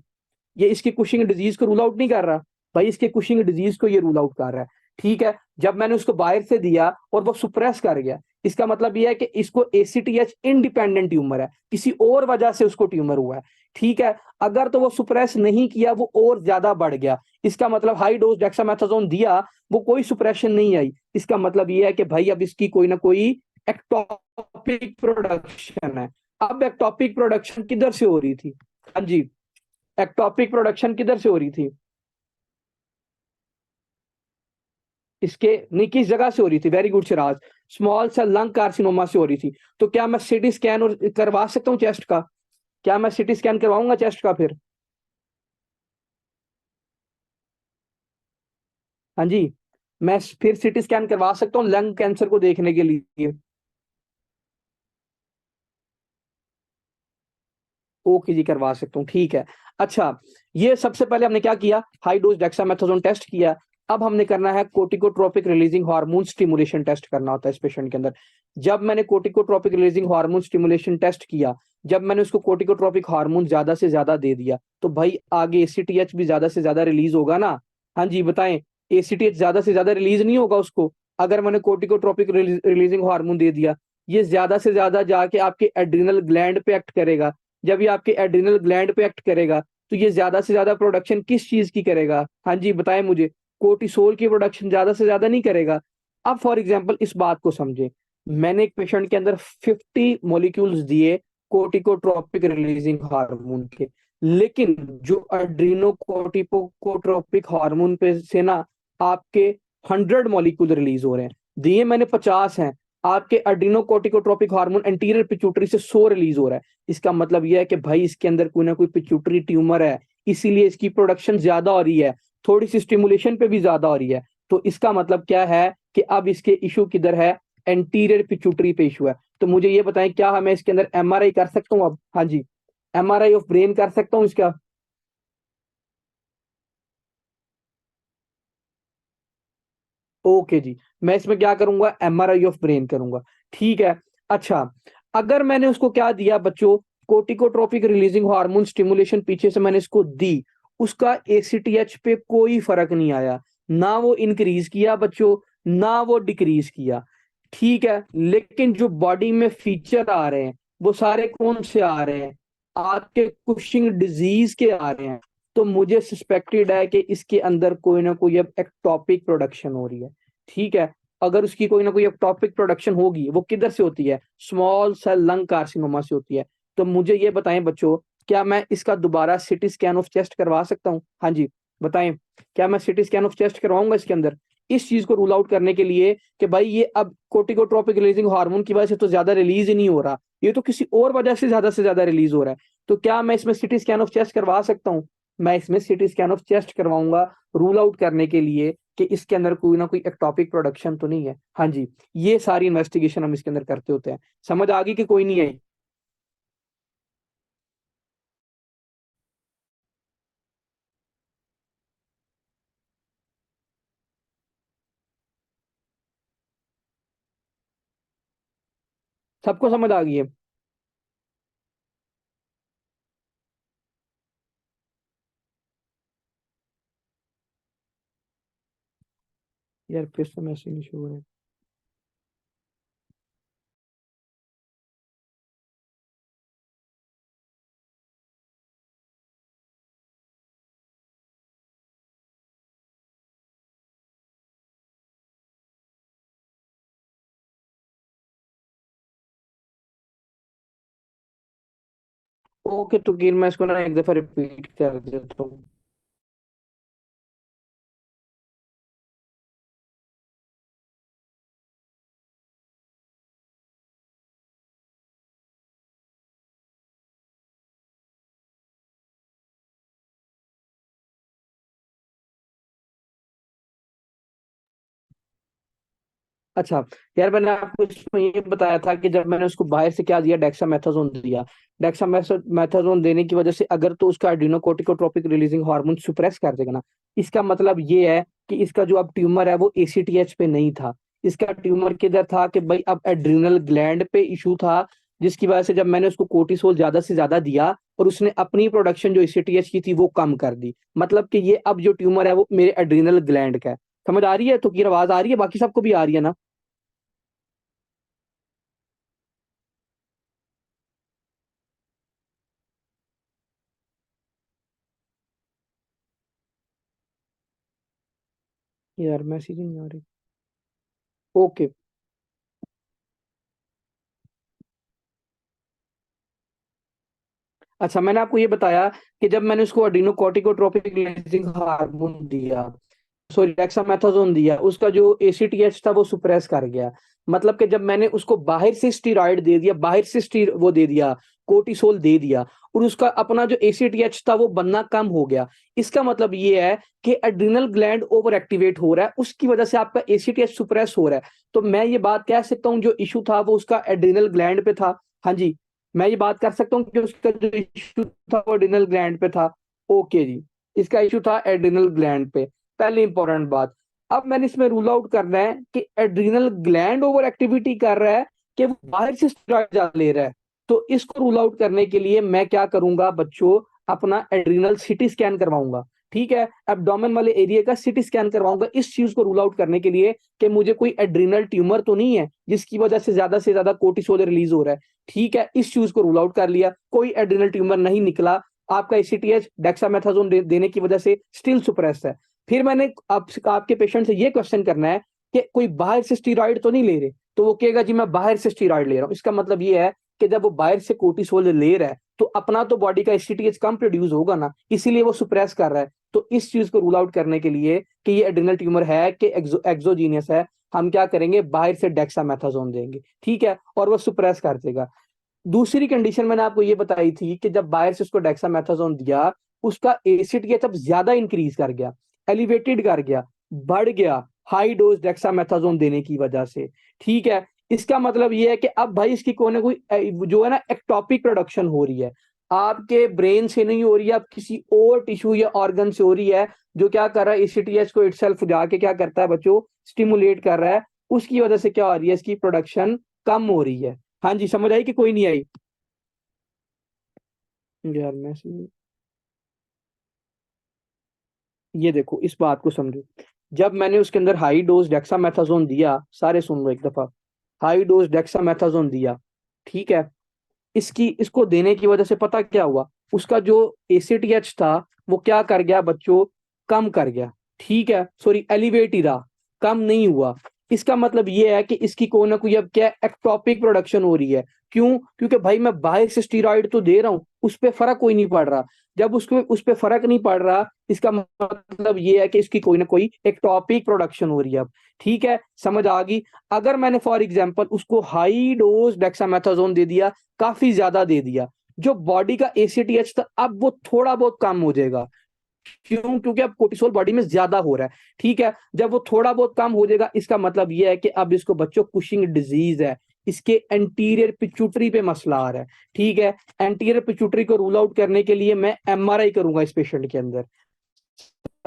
ये इसकी कुशिंग डिजीज को रूल आउट नहीं कर रहा? भाई इसके कुशिंग डिजीज को ये रूल आउट कर रहा है। ठीक है, जब मैंने उसको बाहर से दिया और वो सुप्रेस कर गया, इसका मतलब यह है कि इसको एसीटीएच इंडिपेंडेंट ट्यूमर है, किसी और वजह से उसको ट्यूमर हुआ है। ठीक है, अगर तो वो सुप्रेस नहीं किया, वो और ज्यादा बढ़ गया, इसका मतलब हाई डोज डेक्सामेथासोन दिया, वो कोई सुप्रेशन नहीं आई, इसका मतलब यह है कि भाई अब इसकी कोई ना कोई एक्टोपिक प्रोडक्शन है। अब एक्टोपिक प्रोडक्शन किधर से हो रही थी? हाँ जी, एक्टोपिक प्रोडक्शन किधर से हो रही थी? इसके नहीं, किस जगह से हो रही थी? Very good Siraj, small cell lung carcinoma से हो रही थी। तो क्या मैं सीटी स्कैन और करवा सकता हूँ चेस्ट का? क्या मैं सीटी स्कैन करवाऊंगा चेस्ट का फिर? हाँ जी, मैं फिर सीटी स्कैन करवा सकता हूँ लंग कैंसर को देखने के लिए। ओके जी, करवा सकता हूँ, ठीक है। अच्छा, ये सबसे पहले हमने क्या किया? हाई डोज डेक्सामेथासोन टेस्ट किया। अब हमने करना है कोर्टिकोट्रोपिक रिलीजिंग हार्मोन स्टिमुलेशन टेस्ट करना होता है इस पेशेंट के अंदर। जब मैंने कोर्टिकोट्रोपिक रिलीजिंग हार्मोन स्टिमुलेशन टेस्ट किया, जब मैंने उसको कोर्टिकोट्रोपिक हार्मोन ज्यादा से ज्यादा दे दिया, तो भाई आगे एसीटीएच भी ज्यादा से ज्यादा रिलीज होगा ना? हाँ जी बताएं, एसीटीएच ज्यादा से ज्यादा रिलीज नहीं होगा उसको अगर मैंने कोर्टिकोट्रोपिक रिलीजिंग हार्मोन दे दिया? ये ज्यादा से ज्यादा जाके आपके एड्रिनल ग्लैंड पे एक्ट करेगा। जब ये आपके एड्रिनल ग्लैंड पे एक्ट करेगा, तो ये ज्यादा से ज्यादा प्रोडक्शन किस चीज की करेगा? हाँ जी बताएं मुझे। कोर्टिसोल की प्रोडक्शन ज्यादा से ज्यादा नहीं करेगा। अब फॉर एग्जाम्पल इस बात को समझे, मैंने एक पेशेंट के अंदर 50 मॉलिक्यूल्स दिए कोर्टिकोट्रोपिक रिलीजिंग हार्मोन के, लेकिन जो एड्रीनो कोर्टिकोट्रोपिक हार्मोन पे से ना आपके 100 मॉलिक्यूल रिलीज हो रहे हैं। दिए मैंने 50 हैं, आपके एड्रीनो कोर्टिकोट्रोपिक हार्मोन एंटीरियर पिट्यूटरी से 100 रिलीज हो रहा है। इसका मतलब यह है कि भाई इसके अंदर कोई ना कोई पिट्यूटरी ट्यूमर है, इसीलिए इसकी प्रोडक्शन ज्यादा हो रही है, थोड़ी सी स्टिमुलेशन पे भी ज्यादा हो रही है। तो इसका मतलब क्या है कि अब इसके इशू किधर है? एंटीरियर पिट्यूटरी पे इशू है। तो मुझे ये बताएं, क्या हमें इसके अंदर एमआरआई कर सकता हूँ अब? हाँ जी, एमआरआई ऑफ ब्रेन कर सकता हूँ इसका? ओके जी, मैं इसमें क्या करूंगा? एमआरआई ऑफ ब्रेन करूंगा। ठीक है। अच्छा, अगर मैंने उसको क्या दिया बच्चों? कोर्टिकोट्रोपिक रिलीजिंग हार्मोन स्टिमुलेशन पीछे से मैंने इसको दी, उसका एसीटीएच पे कोई फर्क नहीं आया, ना वो इंक्रीज किया बच्चों, ना वो डिक्रीज किया। ठीक है, लेकिन जो बॉडी में फीचर आ रहे हैं, वो सारे कौन से आ रहे हैं? आपके कुशिंग डिजीज के आ रहे हैं। तो मुझे सस्पेक्टेड है कि इसके अंदर कोई ना कोई अब एक्टोपिक प्रोडक्शन हो रही है। ठीक है, अगर उसकी कोई ना कोई एक्टोपिक प्रोडक्शन होगी, वो किधर से होती है? स्मॉल सेल लंग कार्सिनोमा से होती है। तो मुझे ये बताएं बच्चों, क्या मैं इसका दोबारा सिटी स्कैन ऑफ चेस्ट करवा सकता हूँ? हाँ जी बताएं, क्या मैं सिटी स्कैन ऑफ चेस्ट करवाऊंगा इसके अंदर, इस चीज को रूल आउट करने के लिए कि भाई ये अब कोर्टिकोट्रोपिक रिलीजिंग हार्मोन की वजह से तो ज्यादा रिलीज ही नहीं हो रहा, ये तो किसी और वजह से ज्यादा रिलीज हो रहा है। तो क्या मैं इसमें सिटी स्कैन ऑफ चेस्ट करवा सकता हूँ? मैं इसमें सिटी स्कैन ऑफ चेस्ट करवाऊंगा, रूल आउट करने के लिए कि इसके अंदर कोई ना कोई एक्टोपिक प्रोडक्शन तो नहीं है। हाँ जी, ये सारी इन्वेस्टिगेशन हम इसके अंदर करते होते हैं। समझ आ गई कि कोई नहीं आई? सबको समझ आ गई है? यार फिर से मैसेज नहीं शो हो रहा है। ओके, तो गिर मैं इसको ना एक दफा रिपीट कर देता हूँ। अच्छा यार, मैंने आपको इसमें ये बताया था कि जब मैंने उसको बाहर से क्या दिया, डेक्सामेथासोन दिया। डेक्सामेथासोन देने की वजह से अगर तो उसका एड्रीनोकोर्टिकोट्रोपिक रिलीजिंग हार्मोन सुप्रेस कर देगा ना, इसका मतलब ये है कि इसका जो अब ट्यूमर है वो एसीटीएच पे नहीं था। इसका ट्यूमर किधर था कि भाई अब एड्रिनल ग्लैंड पे इशू था, जिसकी वजह से जब मैंने उसको कोर्टिसोल ज्यादा से ज्यादा दिया और उसने अपनी प्रोडक्शन जो एसीटीएच की थी वो कम कर दी। मतलब कि ये अब जो ट्यूमर है वो मेरे एड्रिनल ग्लैंड का है। समझ आ रही है? तो की आवाज आ रही है? बाकी सबको भी आ रही है ना? यार मैसेज ही नहीं आ रही। ओके। अच्छा, मैंने आपको ये बताया कि जब मैंने उसको एड्रीनोकोर्टिकोट्रोपिक रिलीजिंग हार्मोन दिया, सॉरी डेक्सामेथासोन दिया, उसका जो एसीटीएच था वो सुप्रेस कर गया। मतलब कि जब मैंने उसको बाहर से स्टीरॉयड दे दिया, बाहर से वो दे दिया, कोर्टिसोल दे दिया, और उसका अपना जो एसीटीएच था वो बनना कम हो गया। इसका मतलब ये है कि एड्रिनल ग्लैंड ओवर एक्टिवेट हो रहा है, उसकी वजह से आपका एसीटीएच सुप्रेस हो रहा है। तो मैं ये बात कह सकता हूँ जो इशू था वो उसका एड्रिनल ग्लैंड पे था। हाँ जी, मैं ये बात कर सकता हूँ कि उसका जो इशू था वो एड्रिनल ग्लैंड पे था। ओके जी, इसका इशू था एड्रिनल ग्लैंड पे। पहली इंपॉर्टेंट बात। अब मैंने इसमें रूल आउट करना है कि एड्रिनल ग्लैंड ओवर एक्टिविटी कर रहा है कि वो बाहर से स्टेरॉइड ज्यादा ले रहा है। तो इसको रूल आउट करने के लिए मैं क्या करूंगा बच्चों, अपना एड्रिनल सीटी स्कैन करवाऊंगा। ठीक है, एब्डोमेन वाले एरिया का सीटी स्कैन करवाऊंगा इस चीज को रूल आउट करने के लिए कि मुझे कोई एड्रिनल ट्यूमर तो नहीं है जिसकी वजह से ज्यादा कोर्टिसोल रिलीज हो रहा है। ठीक है, इस चीज को रूल आउट कर लिया, कोई एड्रिनल ट्यूमर नहीं निकला। आपका एसीटीएच डेक्सामेथासोन देने की वजह से स्टिल सुप्रेस है। फिर मैंने आपके पेशेंट से ये क्वेश्चन करना है कि कोई बाहर से स्टीरॉइड तो नहीं ले रहे? तो वो कहेगा जी मैं बाहर से स्टीरॉइड ले रहा हूँ। इसका मतलब ये है कि जब वो बाहर से कोर्टिसोल ले रहा है तो अपना तो बॉडी का एसीटीएच कम प्रोड्यूस होगा ना, इसीलिए वो सुप्रेस कर रहा है। तो इस चीज को रूल आउट करने के लिए कि ये एड्रिनल ट्यूमर है कि एक्सोजीनियस है, हम क्या करेंगे, बाहर से डेक्सामेथासोन देंगे। ठीक है, और वो सुप्रेस कर देगा। दूसरी कंडीशन मैंने आपको ये बताई थी कि जब बायर से उसको डेक्सामेथासोन दिया, उसका एसिड तब ज्यादा इंक्रीज कर गया, एलिवेटेड कर गया, बढ़ गया, हाई डोज डेक्सामेथासोन देने की वजह से। ठीक है, इसका मतलब ये है कि अब भाई इसकी कोई ना कोई जो है ना एक्टॉपिक प्रोडक्शन हो रही है। आपके ब्रेन से नहीं हो रही है, अब किसी और टिश्यू या ऑर्गन से हो रही है, जो क्या कर रहा है, एसीटीएच को इटसेल्फ जाके क्या करता है बच्चों, स्टिमुलेट कर रहा है। उसकी वजह से क्या हो रही है, इसकी प्रोडक्शन कम हो रही है। हाँ जी, समझ आई कि कोई नहीं आई? यार मैं ये देखो, इस बात को समझो। जब मैंने उसके अंदर हाई डोज डेक्सामेथासोन दिया, सारे सुन लो एक दफा, हाई डोज डेक्सामेथासोन दिया। ठीक है, इसकी इसको देने की वजह से पता क्या हुआ, उसका जो एसीटीएच था वो क्या कर गया बच्चों, कम कर गया। ठीक है, सॉरी एलिवेट ही रहा, कम नहीं हुआ। इसका मतलब ये है कि इसकी कोई ना कोई अब क्या एक्टॉपिक प्रोडक्शन हो रही है। क्यों? क्योंकि भाई मैं बाहर से स्टीरॉइड तो दे रहा हूँ, उस पर फर्क कोई नहीं पड़ रहा। जब उसको उस पर फर्क नहीं पड़ रहा, इसका मतलब ये है कि इसकी कोई ना कोई एक्टॉपिक प्रोडक्शन हो रही है अब। ठीक है, समझ आ गई? अगर मैंने फॉर एग्जाम्पल उसको हाई डोज डेक्सामेथासोन दे दिया, काफी ज्यादा दे दिया, जो बॉडी का एसीटीएच था अब वो थोड़ा बहुत कम हो जाएगा। क्यों? क्योंकि अब कोर्टिसोल बॉडी में ज्यादा हो रहा है। ठीक है, जब वो थोड़ा बहुत कम हो जाएगा, इसका मतलब ये है कि अब इसको बच्चों कुशिंग डिजीज है, इसके एंटीरियर पिट्यूटरी पे मसला आ रहा है। ठीक है, एंटीरियर पिट्यूटरी को रूल आउट करने के लिए मैं एमआरआई करूंगा इस पेशेंट के अंदर।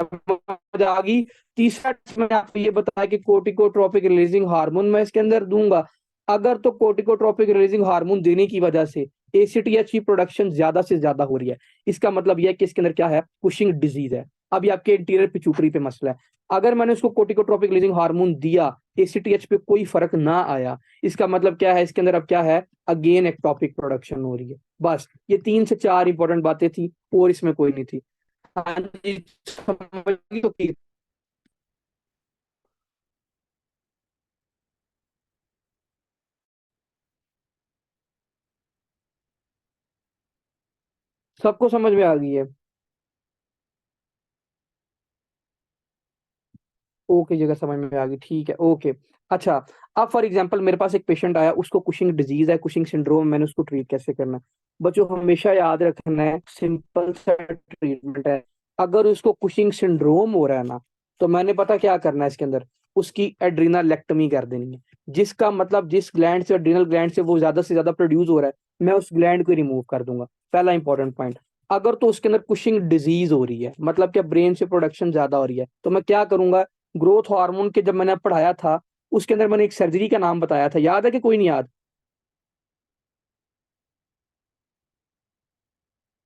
समझ आ गई? तीसरा टेस्ट मैंने आपको ये बताया कि कोर्टिकोट्रोपिक रिलीजिंग हार्मोन मैं इसके अंदर दूंगा। अगर तो कोर्टिकोट्रोपिक रिलीजिंग हार्मोन देने की वजह से एसीटीएच की प्रोडक्शन ज्यादा से ज्यादा हो रही है, इसका मतलब यह है कि इसके अंदर क्या है, कुशिंग डिजीज है। अभी आपके इंटीरियर पिट्यूटरी पे मसला है। अगर मैंने उसको कोर्टिकोट्रोपिक रिलीजिंग हार्मोन दिया, एसीटीएच पे कोई फर्क ना आया, इसका मतलब क्या है, इसके अंदर अब क्या है, अगेन एक्टॉपिक प्रोडक्शन हो रही है। बस ये 3 से 4 इंपॉर्टेंट बातें थी, और इसमें कोई नहीं थी। हाँ जी, समझ गई तो ठीक। सबको समझ में आ गई है? ओके जगह समझ में आ गई, ठीक है, ओके। अच्छा, अब फॉर एग्जांपल मेरे पास एक पेशेंट आया, उसको कुशिंग डिजीज है, कुशिंग सिंड्रोम, मैंने उसको ट्रीट कैसे करना है? बच्चों हमेशा याद रखना है, सिंपल सा ट्रीटमेंट है। अगर उसको कुशिंग सिंड्रोम हो रहा है ना, तो मैंने पता क्या करना है इसके अंदर, उसकी एड्रीनालेक्टमी कर देनी है। जिसका मतलब जिस ग्लैंड से, एड्रीनल ग्लैंड से वो ज्यादा से ज्यादा प्रोड्यूस हो रहा है, मैं उस ग्लैंड को रिमूव कर दूंगा। पहला इंपॉर्टेंट पॉइंट। अगर तो उसके अंदर कुशिंग डिजीज हो रही है, मतलब क्या ब्रेन से प्रोडक्शन ज्यादा हो रही है, तो मैं क्या करूंगा, ग्रोथ हार्मोन के जब मैंने पढ़ाया था, उसके अंदर मैंने एक सर्जरी का नाम बताया था, याद है कि कोई नहीं याद?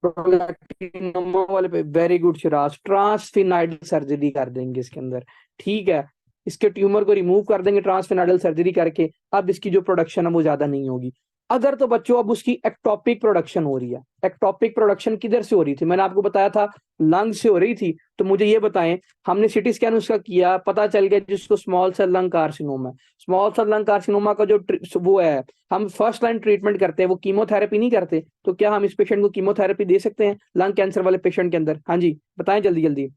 प्रोलैक्टिन वाले पे, वेरी गुड शिराज, ट्रांसफिनाइडल सर्जरी कर देंगे इसके अंदर। ठीक है, इसके ट्यूमर को रिमूव कर देंगे ट्रांसफिनाइडल सर्जरी करके। अब इसकी जो प्रोडक्शन है वो ज्यादा नहीं होगी। अगर तो बच्चों अब उसकी एक्टोपिक प्रोडक्शन हो रही है, एक्टोपिक प्रोडक्शन किधर से हो रही थी, मैंने आपको बताया था लंग से हो रही थी, तो मुझे ये बताएं, हमने सीटी स्कैन उसका किया, पता चल गया जिसको स्मॉल सेल लंग कार्सिनोमा है। स्मॉल सेल लंग कार्सिनोमा का जो वो है, हम फर्स्ट लाइन ट्रीटमेंट करते हैं, वो कीमोथेरेपी नहीं करते, तो क्या हम इस पेशेंट को कीमोथेरेपी दे सकते हैं लंग कैंसर वाले पेशेंट के अंदर? हाँ जी, बताएं जल्दी जल्दी।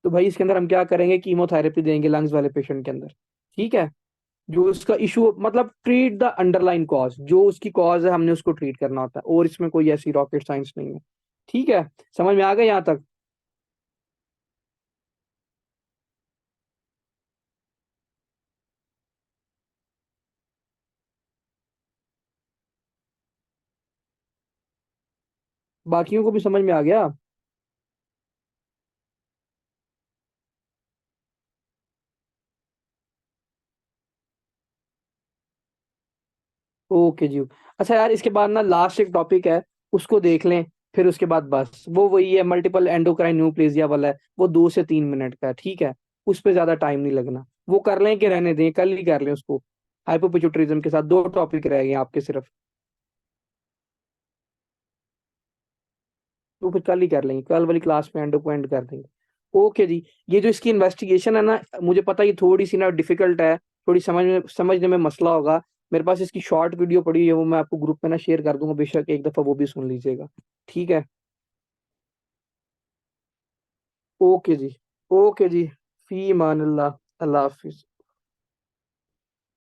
तो भाई इसके अंदर हम क्या करेंगे, कीमोथेरेपी देंगे लंग्स वाले पेशेंट के अंदर। ठीक है, जो उसका इशू, मतलब ट्रीट द अंडरलाइन कॉज, जो उसकी कॉज है हमने उसको ट्रीट करना होता है, और इसमें कोई ऐसी रॉकेट साइंस नहीं है। ठीक है, समझ में आ गया यहाँ तक? बाकियों को भी समझ में आ गया? ओके जी। अच्छा यार, इसके बाद ना लास्ट एक टॉपिक है, उसको देख लें, फिर उसके बाद बस वो वही है, मल्टीपल एंडोक्राइन न्यूप्लेसिया वाला है, वो 2 से 3 मिनट का है, ठीक है? उस पर ज्यादा टाइम नहीं लगना। वो कर लें कि रहने दें, कल ही कर लें उसको? हाइपोपिट्यूटरिज्म के साथ 2 टॉपिक रह गए हैं आपके सिर्फ, तो फिर कल ही कर लेंगे, कल वाली क्लास में एंडो को एंड कर देंगे। ओके जी। ये जो इसकी इन्वेस्टिगेशन है ना, मुझे पता है ये थोड़ी सी ना डिफिकल्ट है, थोड़ी समझने में मसला होगा। मेरे पास इसकी शॉर्ट वीडियो पड़ी है, वो मैं आपको ग्रुप में ना शेयर कर दूंगा, बेशक एक दफा वो भी सुन लीजिएगा। ठीक है। ओके जी। ओके जी। फी मान अल्लाह। अल्लाह हाफिज।